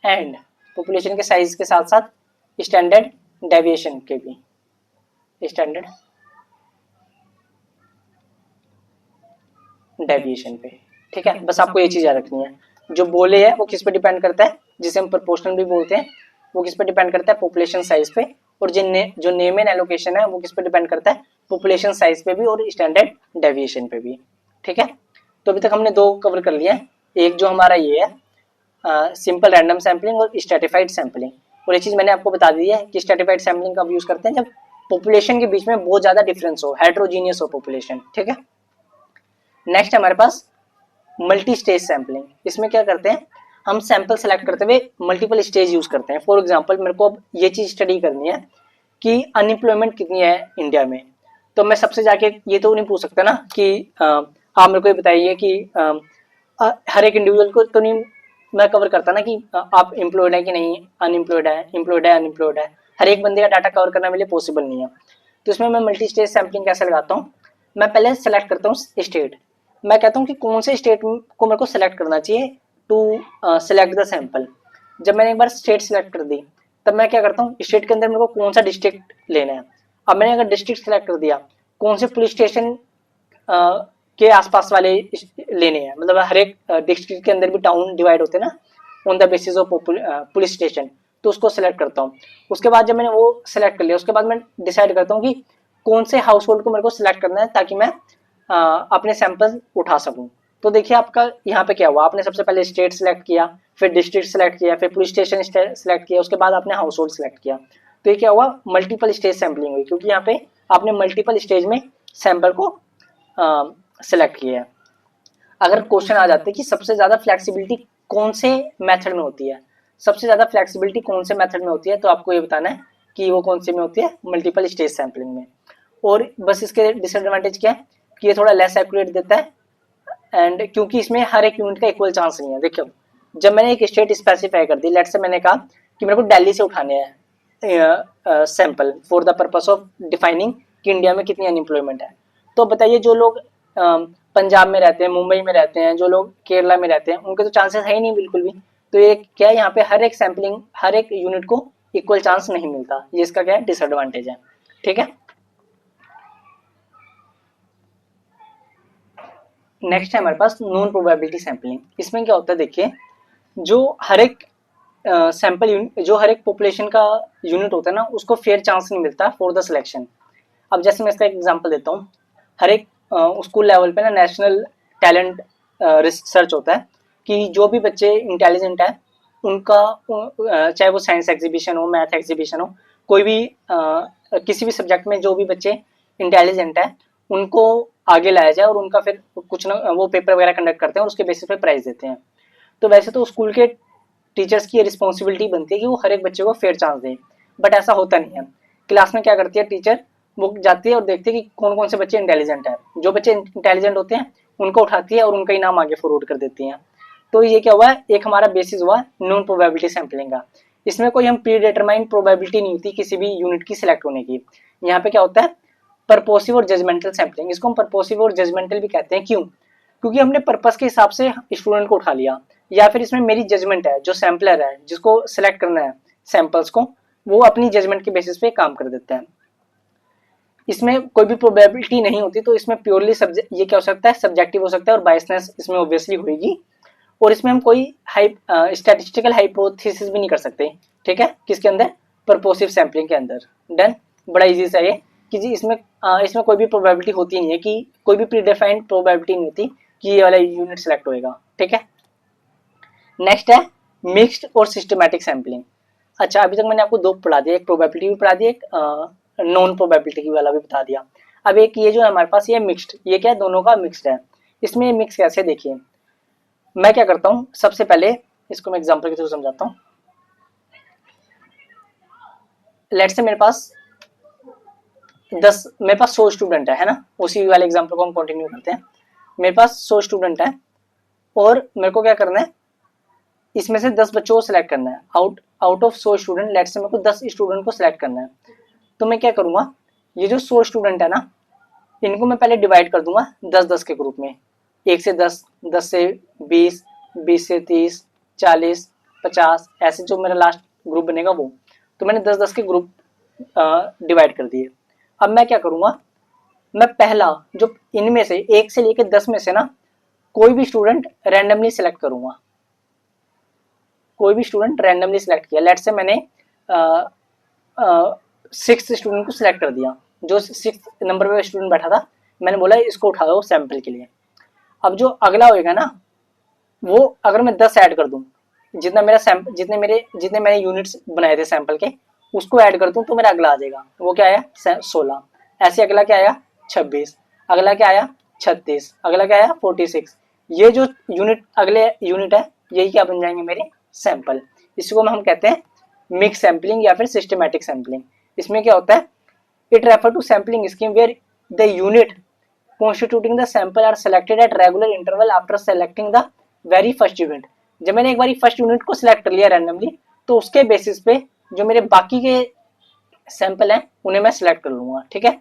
एंड पॉपुलेशन के साइज के साथ साथ स्टैंडर्ड डेविएशन के भी, स्टैंडर्ड डेविएशन पे। ठीक है। बस आपको ये चीज याद रखनी है, जो बोले है वो किस पे डिपेंड करता है, जिसे हम प्रोपोर्शनल भी बोलते हैं, वो किस पे डिपेंड करता है, पॉपुलेशन साइज पे। और जो नेमैन एलोकेशन है वो किस पे डिपेंड करता है, पॉपुलेशन साइज पे भी और स्टैंडर्ड डेविएशन पे भी। ठीक है। तो अभी तक हमने दो कवर कर लिया है, एक जो हमारा ये है सिंपल रैंडम सैम्पलिंग और स्ट्रेटिफाइड सैम्पलिंग। और ये चीज मैंने आपको बता दी है कि स्ट्रेटिफाइड सैम्पलिंग कब यूज करते हैं, जब पॉपुलेशन के बीच में बहुत ज्यादा डिफरेंस हो, हेट्रोजीनियस हो पॉपुलेशन। ठीक है। नेक्स्ट हमारे पास मल्टी स्टेज सैम्पलिंग। इसमें क्या करते हैं, हम सैंपल सेलेक्ट करते हुए मल्टीपल स्टेज यूज करते हैं। फॉर एग्जांपल मेरे को अब ये चीज स्टडी करनी है कि अनएम्प्लॉयमेंट कितनी है इंडिया में, तो मैं सबसे जाके ये तो नहीं पूछ सकता ना कि आप मेरे को ये बताइए कि हर एक इंडिविजुअल को तो नहीं मैं कवर करता ना कि आप एम्प्लॉयड है कि नहीं, अनएम्प्लॉयड है, एम्प्लॉयड है, अनएम्प्लॉयड है। हर एक बंदे का डाटा कवर करना मेरे लिए पॉसिबल नहीं है। तो इसमें मैं मल्टी स्टेज सैम्पलिंग कैसे लगाता हूँ, मैं पहले सेलेक्ट करता हूँ स्टेट। मैं कहता हूँ कि कौन से स्टेट को मेरे को सेलेक्ट करना चाहिए टू सेलेक्ट द सैंपल। जब मैंने एक बार स्टेट सेलेक्ट कर दी तब मैं क्या करता हूँ, स्टेट के अंदर मेरे को कौन सा डिस्ट्रिक्ट लेना है। अब मैंने अगर डिस्ट्रिक्ट सेलेक्ट कर दिया, कौन से पुलिस स्टेशन के आसपास वाले लेने हैं, मतलब हर एक डिस्ट्रिक्ट के अंदर भी टाउन डिवाइड होते हैं ना on the basis of police station, तो उसको सेलेक्ट करता हूँ। उसके बाद जब मैंने वो सेलेक्ट कर लिया, उसके बाद मैं डिसाइड करता हूँ कि कौन से हाउस होल्ड को मेरे को सिलेक्ट करना है ताकि मैं अपने सैंपल उठा सकूं। तो देखिए आपका यहाँ पे क्या हुआ, आपने सबसे पहले स्टेट सेलेक्ट किया, फिर डिस्ट्रिक्ट सेलेक्ट किया, फिर पुलिस स्टेशन सेलेक्ट किया, उसके बाद आपने हाउस होल्ड सेलेक्ट किया। तो ये क्या हुआ, मल्टीपल स्टेज सैंपलिंग हुई, क्योंकि यहाँ पे आपने मल्टीपल स्टेज में सैंपल को सेलेक्ट किया। अगर क्वेश्चन आ जाते कि सबसे ज्यादा फ्लेक्सिबिलिटी कौन से मेथड में होती है, सबसे ज्यादा फ्लेक्सिबिलिटी कौन से मेथड में होती है, तो आपको ये बताना है कि वो कौन से में होती है, मल्टीपल स्टेज सैंपलिंग में। और बस इसके डिसएडवांटेज क्या है कि ये थोड़ा लेस एक्यूरेट देता है, एंड क्योंकि इसमें हर एक यूनिट का इक्वल चांस नहीं है। देखियो, जब मैंने एक स्टेट स्पेसिफाई कर दी, लेट्स से मैंने कहा कि मेरे को दिल्ली से उठाने हैं sample for the purpose of defining कि इंडिया में कितनी अनएम्प्लॉयमेंट है, तो बताइए जो लोग पंजाब में रहते हैं, मुंबई में रहते हैं, जो लोग केरला में रहते हैं, उनके तो चांसेस है ही नहीं बिल्कुल भी। तो ये क्या है, यहाँ पे हर एक सैंपलिंग, हर एक यूनिट को इक्वल चांस नहीं मिलता, ये इसका क्या है, डिसएडवांटेज है। ठीक है, नेक्स्ट है हमारे पास नॉन प्रोबेबिलिटी सैंपलिंग। इसमें क्या होता है, देखिए, जो हर एक सैंपल जो हर एक पॉपुलेशन का यूनिट होता है ना, उसको फेयर चांस नहीं मिलता फॉर द सिलेक्शन। अब जैसे मैं इसका एक एग्जांपल देता हूँ, हर एक स्कूल लेवल पे ना नेशनल टैलेंट रिसर्च होता है कि जो भी बच्चे इंटेलिजेंट है उनका चाहे वो साइंस एग्जीबिशन हो, मैथ एग्जीबिशन हो, कोई भी किसी भी सब्जेक्ट में जो भी बच्चे इंटेलिजेंट है उनको आगे लाया जाए और उनका फिर कुछ ना वो पेपर वगैरह कंडक्ट करते हैं और उसके बेसिस पे प्राइज देते हैं। तो वैसे तो स्कूल के टीचर्स की रिस्पॉन्सिबिलिटी बनती है कि वो हर एक बच्चे को फेयर चांस दें, बट ऐसा होता नहीं है। क्लास में क्या करती है टीचर, वो जाती है और देखती है कि कौन कौन से बच्चे इंटेलिजेंट है, जो बच्चे इंटेलिजेंट होते हैं उनको उठाती है और उनका ही नाम आगे फॉरवर्ड कर देती है। तो ये क्या हुआ है, एक हमारा बेसिस हुआ नॉन प्रोबेबिलिटी सैंपलिंग का। इसमें कोई हम प्री डिटरमाइंड प्रोबेबिलिटी नहीं होती किसी भी यूनिट की सिलेक्ट होने की। यहाँ पे क्या होता है, परपोसिव और जजमेंटल सैंपलिंग। इसको हम परपोसिव और जजमेंटल भी कहते हैं, क्यों, क्योंकि हमने पर्पस के हिसाब से स्टूडेंट को उठा लिया, या फिर इसमें मेरी जजमेंट है, जो सैम्पलर है जिसको सिलेक्ट करना है सैंपल्स को, वो अपनी जजमेंट के बेसिस पे काम कर देता है। इसमें कोई भी प्रोबेबिलिटी नहीं होती, तो इसमें प्योरली ये क्या हो सकता है, सब्जेक्टिव हो सकता है और बायसनेस इसमें ऑब्वियसली होगी। और इसमें हम कोई स्टैटिस्टिकल हाइपोथेसिस भी नहीं कर सकते। ठीक है, किसके अंदर, परपोसिव सैंपलिंग के अंदर। डन, बड़ा इजी सा ये कि जी इसमें कोई भी प्रोबेबिलिटी होती नहीं है, कि कोई भी प्रीडिफाइंड प्रोबेबिलिटी नहीं होती कि ये वाला यूनिट सेलेक्ट होएगा। ठीक है, नेक्स्ट है मिक्स्ड और सिस्टमैटिक सैंपलिंग। अच्छा, अभी तक मैंने आपको दो पढ़ा दिया, एक प्रोबेबिलिटी भी पढ़ा दिया, एक नॉन प्रोबेबिलिटी वाला भी बता दिया। अब एक ये जो है हमारे पास, ये मिक्स्ड, ये क्या है, दोनों का मिक्स्ड है। इसमें मिक्स कैसे, देखिए मैं क्या करता हूँ, सबसे पहले इसको मैं एग्जांपल के थ्रू समझाता हूँ। लेट्स से मेरे पास 100 स्टूडेंट है ना, उसी वाले एग्जांपल को हम कंटिन्यू करते हैं। मेरे पास 100 स्टूडेंट है और मेरे को क्या करना है, इसमें से 10 बच्चों को सिलेक्ट करना है। Out of 100 student, let's say मेरे को 10 स्टूडेंट को सिलेक्ट करना है। तो मैं क्या करूंगा, ये जो 100 स्टूडेंट है ना, इनको मैं पहले डिवाइड कर दूंगा 10-10 के ग्रुप में, 1 से 10, 10 से 20, 20 से 30, 40, 50, ऐसे जो मेरा लास्ट ग्रुप बनेगा वो। तो मैंने 10-10 के ग्रुप डिवाइड कर दिए। अब मैं क्या करूंगा, मैं पहला जो इनमें से 1 से लेकर 10 में से ना कोई भी स्टूडेंट रैंडमली सिलेक्ट करूंगा, कोई भी स्टूडेंट रैंडमली सिलेक्ट किया। लेट्स से मैंने 6 स्टूडेंट को सिलेक्ट कर दिया, जो 6 नंबर पे स्टूडेंट बैठा था, मैंने बोला इसको उठा दो सैंपल के लिए। अब जो अगला होएगा ना, वो अगर मैं 10 ऐड कर दूं, जितना मेरा सैंपल, जितने मैंने यूनिट्स बनाए थे सैंपल के, उसको ऐड कर दूं, तो मेरा अगला आ जाएगा, वो क्या आया, 16। ऐसे अगला क्या आया, 26, अगला क्या आया, 36, अगला क्या आया, 46। ये जो अगले यूनिट है, यही क्या बन जाएंगे, मेरे सैंपल। इसको हम कहते हैं मिक्स सैंपलिंग या फिर सिस्टमैटिक सैंपलिंग। इसमें क्या होता है, it refer to sampling scheme where the unit constituting the sample are selected at regular interval after selecting the very first event। जब मैंने एक बार फर्स्ट यूनिट को सिलेक्ट कर लिया रैंडमली, तो उसके बेसिस पे जो मेरे बाकी के सैंपल हैं उन्हें मैं सिलेक्ट कर लूंगा। ठीक है,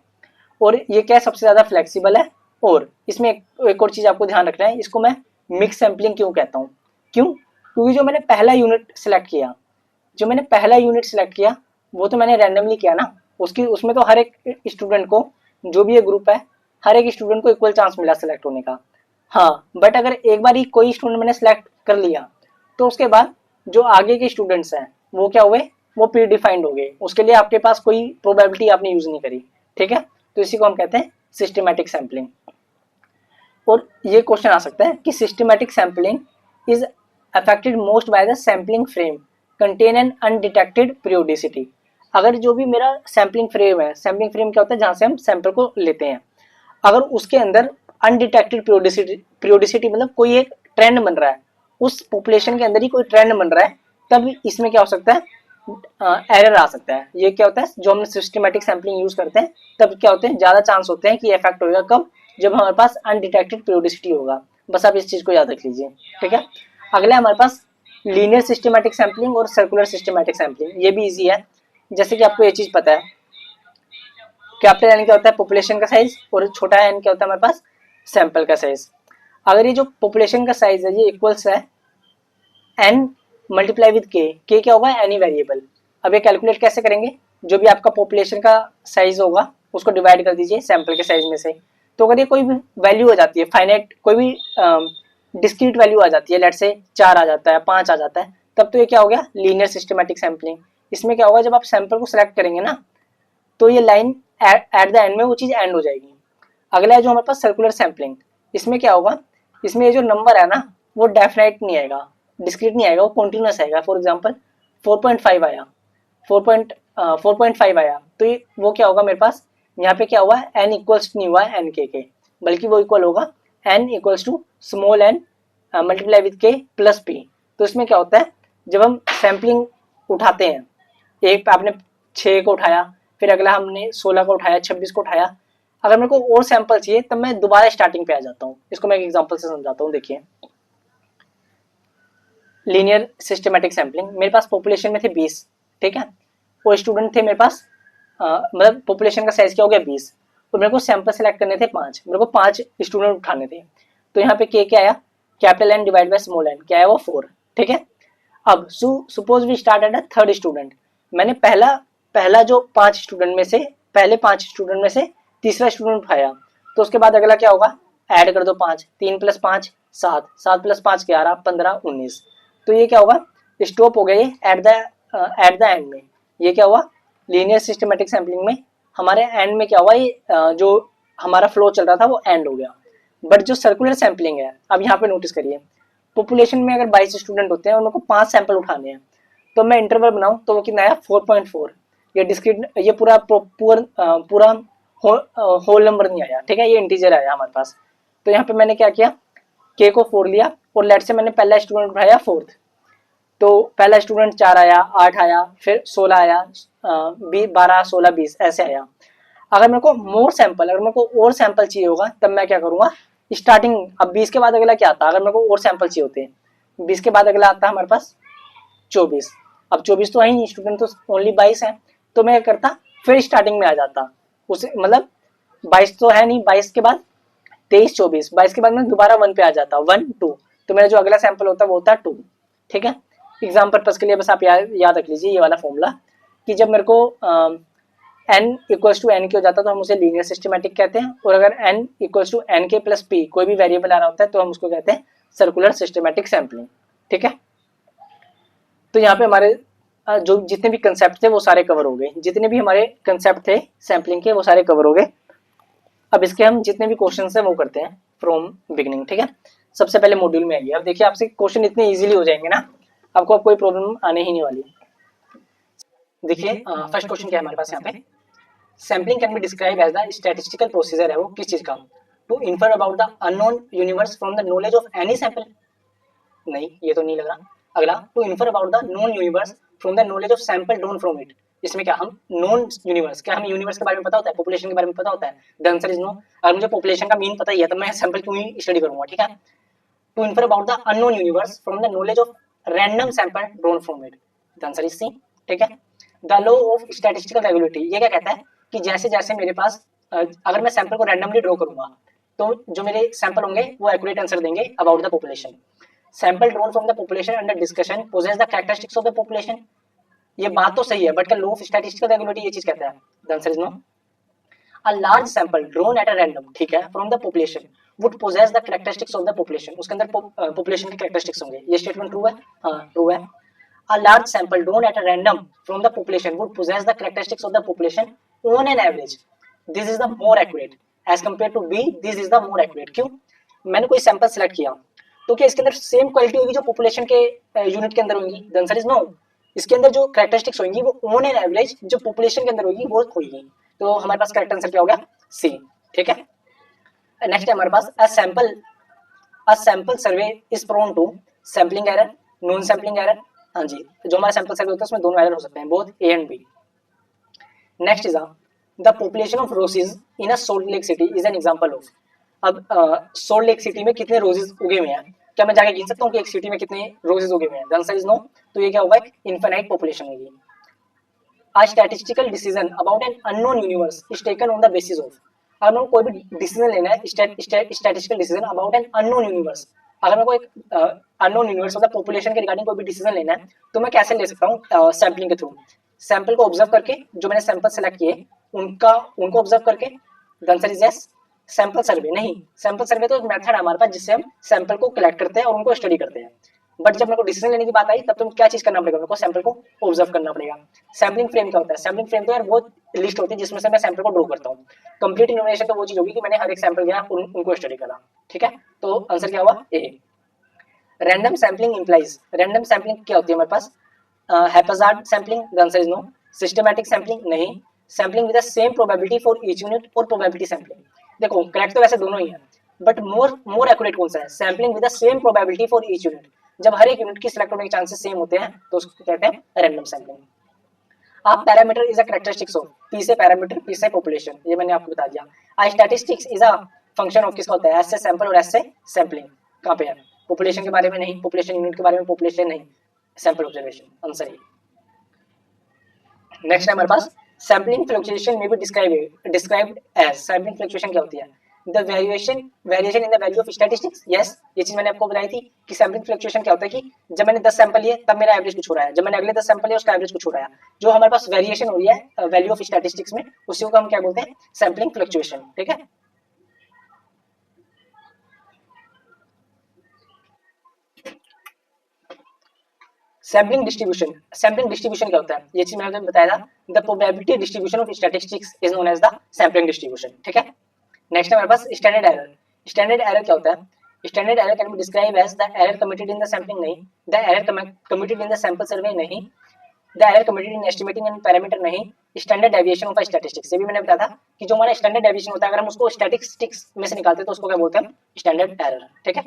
और ये क्या सबसे ज्यादा फ्लेक्सिबल है। और इसमें एक और चीज आपको ध्यान रखना है, इसको मैं मिक्स सैंपलिंग क्यों कहता हूँ, क्योंकि जो मैंने पहला यूनिट सिलेक्ट किया, वो तो मैंने रैंडमली किया ना, उसमें तो हर एक स्टूडेंट को, जो भी ये ग्रुप है, हर एक स्टूडेंट को इक्वल चांस मिला सिलेक्ट होने का। हाँ, बट अगर एक बार ही कोई स्टूडेंट मैंने सिलेक्ट कर लिया, तो उसके बाद जो आगे के स्टूडेंट्स हैं वो क्या हुए, वो प्री डिफाइंड हो गए, उसके लिए आपके पास कोई प्रोबेबिलिटी आपने यूज नहीं करी। ठीक है, तो इसी को हम कहते हैं सिस्टमैटिक सैंपलिंग। और ये क्वेश्चन आ सकता है कि systematic sampling is affected most by the sampling frame contain an undetected periodicity. अगर जो भी मेरा सैंपलिंग फ्रेम है, सैंपलिंग फ्रेम क्या होता है, जहां से हम सैंपल को लेते हैं, अगर उसके अंदर अनडिटेक्टेड पीरियोडिसिटी मतलब कोई एक ट्रेंड बन रहा है, उस पॉपुलेशन के अंदर ही कोई ट्रेंड बन रहा है तब इसमें क्या हो सकता है, एरर आ सकता है। ये क्या होता है, जो हम सिस्टमेटिक सैम्पलिंग यूज करते हैं तब क्या होते हैं, ज्यादा चांस होते हैं कि इफेक्ट होगा कब, जब हमारे पास अनडिटेक्टेड पीरियोडिसिटी होगा। बस आप इस चीज को याद रख लीजिए, ठीक है। अगला हमारे पास लीनियर सिस्टमेटिक सैम्पलिंग और सर्कुलर सिस्टमेटिक सैम्पलिंग, ये भी इजी है। जैसे कि आपको ये चीज पता है, कैपिटल एन क्या होता है, पॉपुलेशन का साइज, और छोटा एन क्या होता है हमारे पास, सैंपल का साइज। अगर ये जो पॉपुलेशन का साइज है ये इक्वल्स है एन मल्टीप्लाई विद के क्या होगा, एनी वेरिएबल। अब ये कैलकुलेट कैसे करेंगे, जो भी आपका पॉपुलेशन का साइज होगा उसको डिवाइड कर दीजिए सैंपल के साइज में से। तो अगर ये कोई भी वैल्यू आ जाती है फाइनाइट, कोई भी डिस्क्रीट वैल्यू आ जाती है, लेट से 4 आ जाता है, 5 आ जाता है, तब तो ये क्या हो गया, लीनियर सिस्टमेटिक सैम्पलिंग। इसमें क्या होगा, जब आप सैंपल को सिलेक्ट करेंगे ना, तो ये लाइन एट द एंड में वो चीज एंड हो जाएगी। अगला है जो हमारे पास सर्कुलर सैम्पलिंग, इसमें क्या होगा, इसमें ये जो नंबर है ना वो डेफिनेट नहीं आएगा, डिस्क्रीट नहीं आएगा, वो कॉन्टिन्यूस आएगा। फॉर एग्जाम्पल 4.5 आया, 4.5 आया, तो ये वो क्या होगा मेरे पास, यहाँ पे क्या हुआ, एन इक्वल्स नहीं हुआ एन के, बल्कि वो इक्वल होगा N equals to small N multiply with K plus P. तो इसमें क्या होता है, जब हम सैम्पलिंग उठाते हैं, एक आपने 6 को उठाया, फिर अगला हमने 16 को उठाया, 26 को उठाया, अगर मेरे को और सैंपल चाहिए तब मैं दोबारा स्टार्टिंग पे आ जाता हूँ। इसको मैं एक एग्जांपल से समझाता हूँ। देखिए, लीनियर सिस्टमेटिक सैम्पलिंग, मेरे पास पॉपुलेशन में थे 20, ठीक है, और स्टूडेंट थे मेरे पास, मतलब पॉपुलेशन का साइज क्या हो गया 20, तो मेरे को सैंपल सेलेक्ट करने थे 5, मेरे को 5 स्टूडेंट उठाने थे। तो यहाँ पे के क्या आया, capital N divide by small N, क्या है वो 4, ठीक है। अब suppose we start at a third student, मैंने पहला पहला जो 5 स्टूडेंट में से, पहले 5 स्टूडेंट में से तीसरा स्टूडेंट उठाया, तो उसके बाद अगला क्या होगा, ऐड कर दो 5, 3 + 5 7, 7 + 5 11, 15 19। तो ये क्या होगा, स्टॉप हो गया ये एट द एंड में। ये क्या हुआ, लीनियर सिस्टमेटिक सैम्पलिंग में हमारे एंड में क्या हुआ, ये जो हमारा फ्लो चल रहा था वो एंड हो गया। बट जो सर्कुलर सैम्पलिंग है, अब यहाँ पे नोटिस करिए, पॉपुलेशन में अगर 22 स्टूडेंट होते हैं और मेरे को 5 सैंपल उठाने हैं, तो मैं इंटरवल बनाऊं तो वो कितना आया 4.4। ये डिस्क्रीट, ये पूरा होल नंबर नहीं आया, ठीक है, ये इंटीजर आया हमारे पास। तो यहाँ पे मैंने क्या किया, के को 4 लिया, और लेट से मैंने पहला स्टूडेंट उठाया 4th, तो पहला स्टूडेंट 4 आया, 8 आया, फिर 16 आया, 12 16 20 ऐसे आया। अगर मेरे को मोर सैंपल, अगर मेरे को और सैंपल चाहिए होगा तब मैं क्या करूंगा, स्टार्टिंग, अब 20 के बाद अगला क्या आता है, अगर मेरे को और सैंपल चाहिए होते हैं 20 के बाद अगला आता है हमारे पास 24। अब 24 तो है ही, स्टूडेंट तो ओनली 22 है, तो मैं क्या करता, फिर स्टार्टिंग में आ जाता, उसे मतलब 22 तो है नहीं, 22 के बाद 23 24, 22 के बाद मैं दोबारा 1 पे आ जाता, 1 2, तो मेरा जो अगला सैंपल होता है वो होता है 2, ठीक है। एग्जाम पर्पज के लिए बस आप याद रख लीजिए ये वाला फॉर्मूला, कि जब मेरे को n इक्वल्स टू एन के हो जाता है तो हम उसे लीनियर सिस्टमेटिक कहते हैं, और अगर n इक्वल्स टू एन के प्लस पी कोई भी वेरिएबल आ रहा होता है तो हम उसको कहते हैं सर्कुलर सिस्टमेटिक सैम्पलिंग, ठीक है। तो यहाँ पे हमारे जो जितने भी कंसेप्ट थे वो सारे कवर हो गए, जितने भी हमारे कंसेप्ट थे सैम्पलिंग के वो सारे कवर हो गए। अब इसके हम जितने भी क्वेश्चन है वो करते हैं फ्रॉम बिगिनिंग, ठीक है। सबसे पहले मॉड्यूल में आइए, अब देखिए आपसे क्वेश्चन इतने इजीली हो जाएंगे ना, आपको अब कोई प्रॉब्लम आने ही नहीं वाली। देखिए फर्स्ट क्वेश्चन क्या है हमारे पास यहाँ पे, sampling can be describe as the statistical procedure है वो किस चीज का, to infer about the unknown universe from the knowledge of any sample, नहीं ये तो नहीं लगा। अगला, to infer about the known universe from the knowledge of sample drawn from it, इसमें क्या हम नॉन यूनिवर्स, क्या हमें यूनिवर्स के बारे में पता होता है, पॉपुलेशन के बारे में पता होता है, द आंसर इज नो। अगर मुझे पॉपुलेशन का मीन पता ही है तो मैं सैंपल क्यों ही स्टडी करूंगा, ठीक है। To infer about the unknown universe from the knowledge of random sample drawn from it, the answer is C, ठीक है। The law of statistical regularity, ये क्या कहता है कि जैसे जैसे मेरे पास अगर मैं सैंपल को रैंडमली ड्रॉ करूंगा तो जो मेरे सैंपल होंगे वो एक्यूरेट आंसर देंगे about the population. Sample drawn from the population under discussion possess the characteristics of the population, ये बात तो सही है, बट का लॉ ऑफ स्टैटिस्टिकल रेगुलेरिटी ये चीज कहता है, the answer is no. A large sample drawn at a random, ठीक है, from the population would possess the characteristics of the population, उसके अंदर पॉपुलेशन के कैरेक्टरिस्टिक्स होंगे, ये स्टेटमेंट ट्रू है, हां ट्रू है। A large sample drawn at a random from the population would possess the characteristics of the population on an average. This is the more accurate as compared to B. This is the more accurate. क्यों? मैंने कोई सैंपल सेलेक्ट किया तो क्या इसके अंदर सेम क्वालिटी होगी जो पॉपुलेशन के यूनिट के अंदर होंगी? The answer is no. इसके अंदर जो कैरेक्टरिस्टिक्स होंगी वो ऑन एन एवरेज जो पॉपुलेशन के अंदर होगी वो होगी। तो हमारे पास करेक्ट आंसर क्या हो गया? सी, ठीक है। नेक्स्ट है हमारे पास a sample survey is prone to sampling error, non sampling error, हाँ जी, जो हमारा सैंपल सर्वे होता है उसमें दोनों एरर हो सकते हैं, both A and B. Next is the population of roses in a Salt Lake City is an example of. अब सोल्ट लेक सिटी में कितने रोजेज उगे हुए हैं, क्या मैं जाके गिन सकता हूँ कि एक सिटी में कितने रोजेज उगे हुए हैं? The answer is no. तो ये क्या होगा, एक इनफिनाइट पॉपुलेशन होगी। A statistical decision about an unknown universe is taken on the basis of। अगर मेरे को कोई भी डिसीजन लेना है, statistical decision about an unknown universe, अगर मेरे को एक अननोन यूनिवर्स मतलब पॉपुलेशन के रिगार्डिंग कोई भी डिसीजन लेना है तो मैं कैसे ले सकता हूँ? सैम्पलिंग के थ्रू। सैंपल को ऑब्जर्व करके, जो मैंने सैंपल सेलेक्ट किए उनको ऑब्जर्व करके। The answer is yes. Sample survey नहीं, सैंपल सर्वे तो एक मेथड है हमारे पास जिससे हम सैंपल को कलेक्ट करते हैं और उनको स्टडी करते हैं। बट जब मेरे को डिसीजन लेने की बात आई तब तो क्या चीज करना पड़ेगा, मेरे को सैंपल को ऑब्जर्व करना पड़ेगा। सैम्पलिंग फ्रेम क्या होता है? सैम्पलिंग फ्रेम तो यार वो लिस्ट होती है जिसमें से मैं सैंपल को ड्रॉ करता हूँ। कंप्लीट इन्फॉर्मेशन तो वो चीज होगी कि मैंने हर एक सैंपल गया उनको स्टडी करा। ठीक है, तो आंसर क्या हुआ? A. Random sampling implies, random sampling क्या होती है हमारे पास? Haphazard sampling, the answer is no. Systematic sampling नहीं। Sampling with the same probability for each unit और प्रोबेबिलिटी सैम्पलिंग। देखो करेक्ट तो वैसे दोनों ही है, बट मोर एक्यूरेट कौन सा है? Sampling with the same probability for each unit. जब हर एक यूनिट की सिलेक्ट होने के चांसेस सेम होते हैं तो उसको कहते हैं रैंडम सैम्पलिंग। आप parameter is a characteristics of, P से पैरामीटर, पी से पॉपुलेशन, ये मैंने आपको बता दिया। I statistics is a function of किसका होता है? एस से सैंपल और एस से सैम्पलिंग। कहाँ पे है? पॉपुलेशन के बारे में नहीं, पॉपुलेशन यूनिट के बारे में पॉपुलेशन नहीं, सैंपल ऑब्जर्वेशन आंसर है। नेक्स्ट है हमारे पास सैम्पलिंग फ्लक्चुएशन में भी डिस्क्राइब्ड एज। सैम्पलिंग फ्लक्चुएशन क्या होती है? The variation in the value of statistics. Yes, ये चीज मैंने आपको बताई थी कि सैम्पलिंग फ्लक्चुएशन क्या होता है कि जब मैंने 10 सैंपल लिए तब मेरा एवरेज कुछ हो रहा है, जब मैंने अगले 10 सैंपल लिए उसका एवरेज कुछ हो रहा है। जो हमारे पास वेरिएशन हो रही है वैल्यू ऑफ स्टैटिस्टिक्स में, उसी को हम क्या बोलते हैं? Sampling fluctuation. ठीक है, सैम्पलिंग डिस्ट्रीब्यूशन। सैम्पलिंग डिस्ट्रीब्यूशन क्या होता है? ये चीज मैंने बताया था। The probability distribution of statistics is known as the sampling distribution. ठीक है, नेक्स्ट है हमारे पास स्टैंडर्ड एरर। स्टैंडर्ड एरर क्या होता है? Standard error can be describe as the error committed in the sampling नहीं, the error committed in the sample survey नहीं, the error committed in estimating and parameter नहीं, स्टैंडर्ड डेविएशन ऑफ स्टैटिस्टिक्स। ये भी मैंने बताया था कि जो हमारा स्टैंडर्ड डेविएशन होता है अगर हम उसको स्टैटिस्टिक्स में से निकालते हैं तो उसको क्या बोलते हैं? Standard error. ठीक है,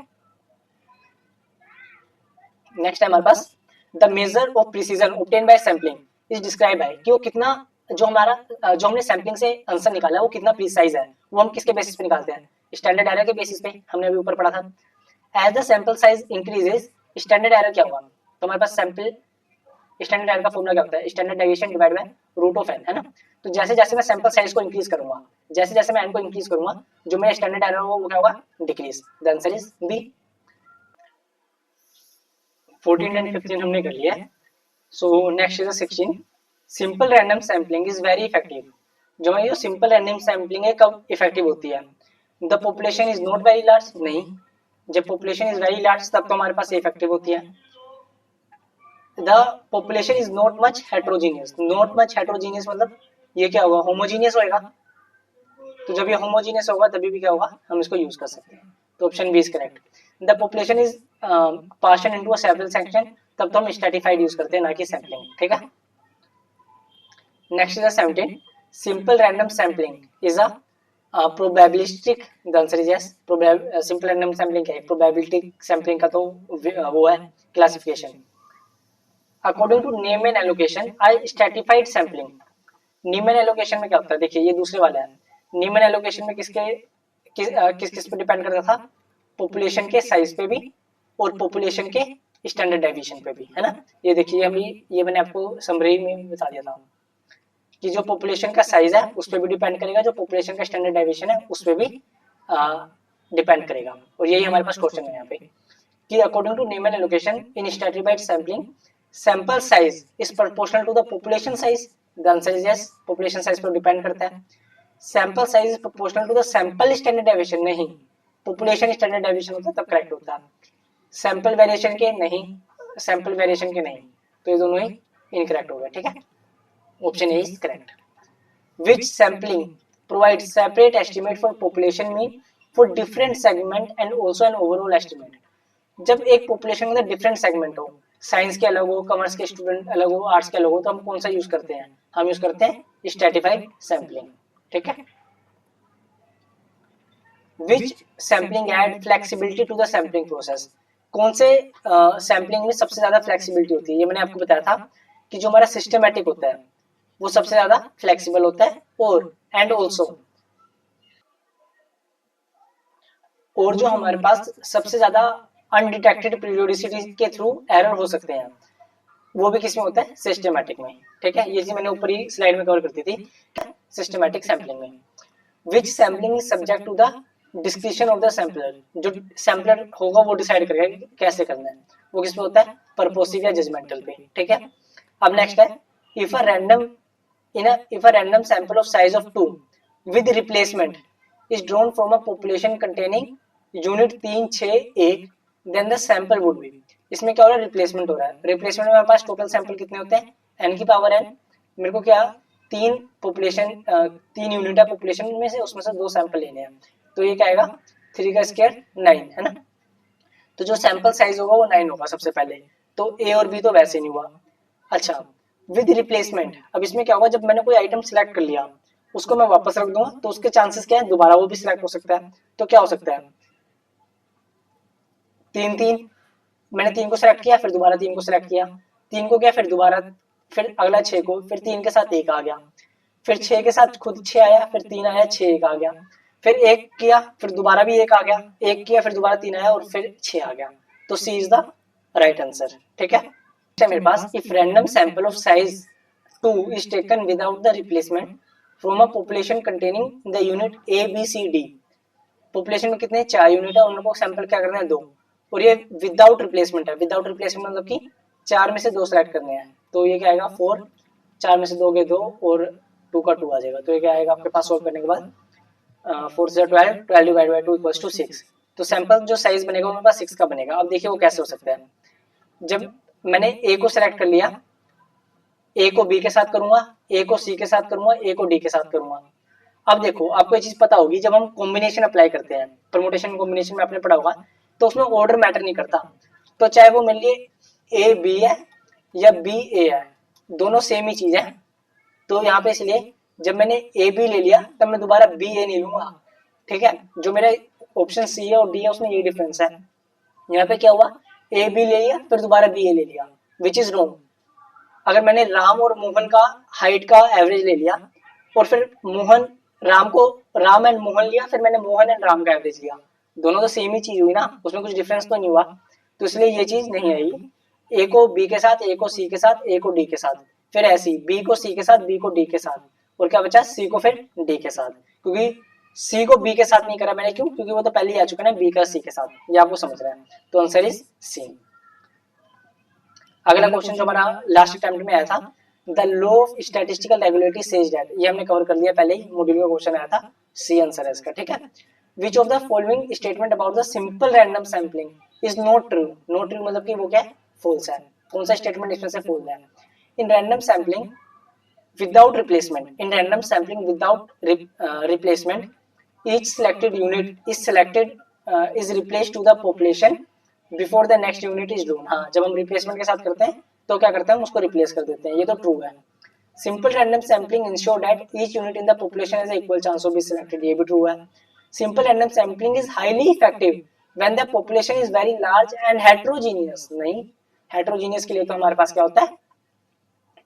नेक्स्ट है हमारे पास the measure of precision obtain by sampling is describe है कि वो कितना, जो हमने सैम्पलिंग से आंसर निकाला है वो कितना प्रिसाइज है। वो हम किसके बेसिस पे निकालते हैं? स्टैंडर्ड एरर के बेसिस पे, हमने अभी ऊपर पढ़ा था। As the sample size increases, standard error क्या होगा? तो हमारे पास सैंपल स्टैंडर्ड एरर का फॉर्मूला क्या होता है? Standard deviation divide by root of N, है ना। तो जैसे जैसे मैं सैंपल साइज को इंक्रीज करूंगा, जैसे जैसे मैं एन को इंक्रीज करूंगा, जो मेरा स्टैंडर्ड एरर होगा वो क्या होगा? Decrease. The answer is B. 14 and 15 हमने कर लिया है। So next is 16। Simple random sampling is very effective. जो है ये सिंपल रैंडम सैम्पलिंग है कब इफेक्टिव होती है? The population is not very large नहीं, जब पॉपुलेशन इज वेरी लार्ज तब तो हमारे पास इफेक्टिव होती है। The population is not much heterogeneous, not much heterogeneous मतलब ये क्या होगा? होमोजीनियस होएगा। तो जब ये होमोजीनियस होगा तभी भी क्या होगा? हम इसको यूज कर सकते हैं। तो option B is correct. The population is portion into a several section, तब तो हम स्ट्रैटिफाइड यूज करते हैं ना कि सैम्पलिंग। ठीक है, next is 17। Simple random sampling is a probabilistic, the answer is yes. Simple random sampling क्या है? प्रोबेबिलिस्टिक सैम्पलिंग का तो वो है classification. According to Neyman allocation I stratified sampling. Neyman allocation में क्या होता है? देखिए ये दूसरे वाला है। नीमन एलोकेशन में किस किस पे डिपेंड करता था? पॉपुलेशन के साइज पे भी और पॉपुलेशन के स्टैंडर्ड डेविएशन पे भी, है ना। ये देखिए अभी ये मैंने आपको समरी में बता दिया था कि जो पॉपुलेशन का साइज है उस पर भी डिपेंड करेगा, जो पॉपुलेशन का स्टैंडर्ड डेविएशन है उस पर भी डिपेंड करेगा। और यही हमारे पास क्वेश्चन है यहाँ पे कि according to Neyman allocation in stratified sampling sample size is proportional to the population size. The answer is yes, population size पर डिपेंड करता है। Sample size is proportional to the sample standard deviation नहीं, पॉपुलेशन स्टैंडर्ड डेविएशन होता है तब करेक्ट होता है। सैंपल वेरिएशन के नहीं, सैंपल वेरिएशन के नहीं, तो ये दोनों ही इनकरेक्ट हो गए। ठीक है, option A is correct. Which sampling provides separate estimate for population mean for different segment and also an overall estimate। जब एक पॉपुलेशन के अंदर डिफरेंट सेगमेंट हो, साइंस के अलग हो, कॉमर्स के स्टूडेंट अलग हो, आर्ट्स के अलग हो, तो हम कौन सा यूज करते हैं? हम यूज करते हैं स्ट्रैटिफाइड सैम्पलिंग। ठीक है, which sampling add flexibility to the sampling process. कौन से सैम्पलिंग में सबसे ज्यादा फ्लेक्सिबिलिटी होती है? ये मैंने आपको बताया था कि जो हमारा सिस्टमेटिक होता है वो सबसे ज्यादा फ्लेक्सिबल होता है, और एंड ऑल्सो और जो हमारे पास सबसे ज्यादा अनडिटेक्टेड पीरियोडिसिटी के थ्रू एरर हो सकते हैं वो भी किसमें होता है? सिस्टमेटिक में। ठीक है, ये चीज मैंने ऊपर ही स्लाइड में कवर करती थी, सिस्टमेटिक सैम्पलिंग में। Which sampling is subject to the description of the sampler, जो सैम्पलर होगा वो डिसाइड करेगा कि कैसे करना है, वो किसमें होता है? पर्पोसिव या जजमेंटल पे। ठीक है, अब नेक्स्ट है, if a random if a random sample of size of 2 with replacement is drawn from a population containing unit 3 6 1, then the sample would be, इसमें क्या हो रहा है? रिप्लेसमेंट हो रहा है। रिप्लेसमेंट में हमारे पास टोटल सैंपल कितने होते हैं? n की पावर n। मेरे को क्या, तीन यूनिट है पॉपुलेशन में से, उसमें से 2 सैंपल लेने हैं, तो ये क्या आएगा? 3 का स्क्वायर 9 है ना। तो जो सैंपल साइज होगा वो 9 होगा सबसे पहले, तो ए और बी तो वैसे नहीं हुआ। अच्छा, विद रिप्लेसमेंट, अब इसमें क्या होगा? जब मैंने कोई आइटम सिलेक्ट कर लिया उसको मैं वापस रख दूंगा तो उसके चांसेस क्या है? दोबारा वो भी सिलेक्ट हो सकता है। तो क्या हो सकता है? 3 3, मैंने 3 को सिलेक्ट किया, फिर दोबारा 3 को सिलेक्ट किया, 3 को किया, फिर दोबारा, फिर अगला 6 को, फिर 3 के साथ 1 आ गया, फिर 6 के साथ खुद 6 आया, फिर 3 आया, 6 1 आ गया, फिर 1 किया, फिर दोबारा भी 1 आ गया, 1 किया, फिर दोबारा 3 आया, और फिर 6 आ गया। तो C is the right answer. ठीक है, मेरे पास if random sample of size 2 is taken without the replacement from a population containing the unit A, B, C, D. Population में कितने? 4 यूनिट है, उन लोगों को सैंपल क्या करना है? 2, और ये विदाउट रिप्लेसमेंट है। विदाउट रिप्लेसमेंट मतलब कि 4 में से 2 सेलेक्ट करने हैं, तो ये क्या आएगा? 4, 4 में से 2 गए 2, और 2 का 2 आ जाएगा, तो ये क्या आएगा आपके पास सोल्व करने के बाद? 4 से 12, 12 डिवाइड बाई 2 इक्वल्स टू 6। तो सैंपल जो साइज बनेगा वो मेरे पास 6 का बनेगा। अब देखिए वो कैसे हो सकता है। जब मैंने ए को सिलेक्ट कर लिया, ए को बी के साथ करूंगा, ए को सी के साथ करूंगा, ए को डी के साथ करूंगा। अब देखो आपको ये चीज पता होगी, जब हम कॉम्बिनेशन अप्लाई करते हैं, परमुटेशन कॉम्बिनेशन में आपने पढ़ा होगा, तो उसमें ऑर्डर मैटर नहीं करता। तो चाहे वो मेरे लिए ए बी है या बी ए है, दोनों सेम ही चीज है। तो यहाँ पे इसलिए जब मैंने ए बी ले लिया तब मैं दोबारा बी ए नहीं लूंगा। ठीक है, जो मेरा ऑप्शन सी है और डी है उसमें ये डिफरेंस है। यहाँ पे क्या हुआ? ए बी ले लिया, फिर दोबारा बी ए ले लिया, विच इज रॉन्ग। अगर मैंने राम और मोहन का हाइट का एवरेज ले लिया, और फिर राम एंड मोहन लिया, फिर मैंने मोहन एंड राम का एवरेज लिया, दोनों तो सेम ही चीज हुई ना, उसमें कुछ डिफरेंस तो नहीं हुआ, तो इसलिए ये चीज नहीं आई। ए को बी के साथ, ए को सी के साथ, ए को डी के साथ, फिर ऐसी बी को सी के साथ, बी को डी के साथ, और क्या बचा? सी को फिर डी के साथ, क्योंकि सी को बी के साथ नहीं करा मैंने, क्यों? क्योंकि वो तो पहले ही आ चुका है बी का सी के साथ, ये आपको समझ रहा है। तो आंसर इज सी। अगला क्वेश्चन जो हमारा लास्ट अटेम्प्ट में आया था, the law of statistical regulatory says that, ये हमने कवर कर लिया पहले ही, मॉड्यूल का क्वेश्चन आया था, सी आंसर है इसका। ठीक है, which of the following statement about the simple random sampling is not true? Not true मतलब कि वो क्या है? फॉल्स है। कौन सा स्टेटमेंट इसमें से फॉल्स है? In random sampling without replacement, in random sampling without replacement, each selected unit is replaced to the population before the next unit is drawn. हाँ, जब हम रिप्लेसमेंट के साथ करते हैं तो क्या करते हैं? हम उसको रिप्लेस कर देते हैं, ये तो ट्रू है। Simple random sampling ensure that each unit in the population has equal chance of be selected, ये भी ट्रू है। Simple random sampling is highly effective when the population is very large and heterogeneous, नहीं, हेट्रोजीनियस के लिए तो हमारे पास क्या होता है?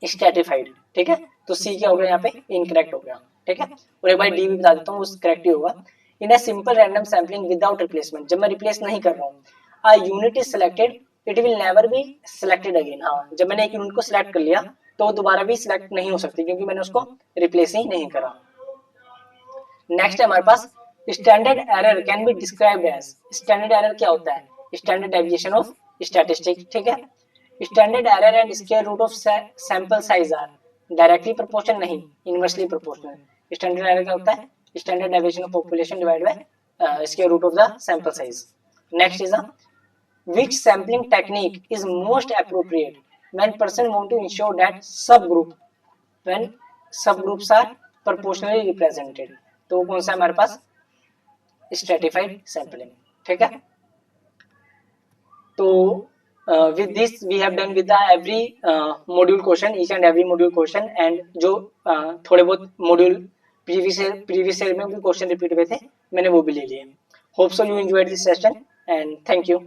स्ट्रेटिफाइड। ठीक है, तो सी क्या हो गया यहाँ पे? इनकरेक्ट हो गया। ठीक है, और एक बार डी भी बता देता हूँ, वो करेक्ट ही होगा। In a simple random sampling without replacement, जब मैं रिप्लेस नहीं कर रहा हूँ, a unit is selected it will never be selected again. हाँ, जब मैंने एक यूनिट को सिलेक्ट कर लिया तो दोबारा भी सिलेक्ट नहीं हो सकती, क्योंकि मैंने उसको रिप्लेस ही नहीं करा। नेक्स्ट है हमारे पास, standard error can be described as, standard error क्या होता है? Standard deviation of statistics. ठीक है, standard error and square root of sample size are directly proportional, नहीं, इनवर्सली प्रोपोर्शनल। स्टैंडर्ड एरर क्या होता है? Standard deviation of population divide by square root of the sample size. Next is which sampling technique is most appropriate when person want to ensure that when subgroups are proportionally represented? तो कौन सा है हमारे पास? Stratified sampling. ठीक है, तो with this we have done with the every module question, each and every module question, and जो थोड़े बहुत मॉड्यूल प्रीवियस ईयर में भी क्वेश्चन रिपीट हुए थे मैंने वो भी ले लिए। Hope so you enjoyed this session and thank you.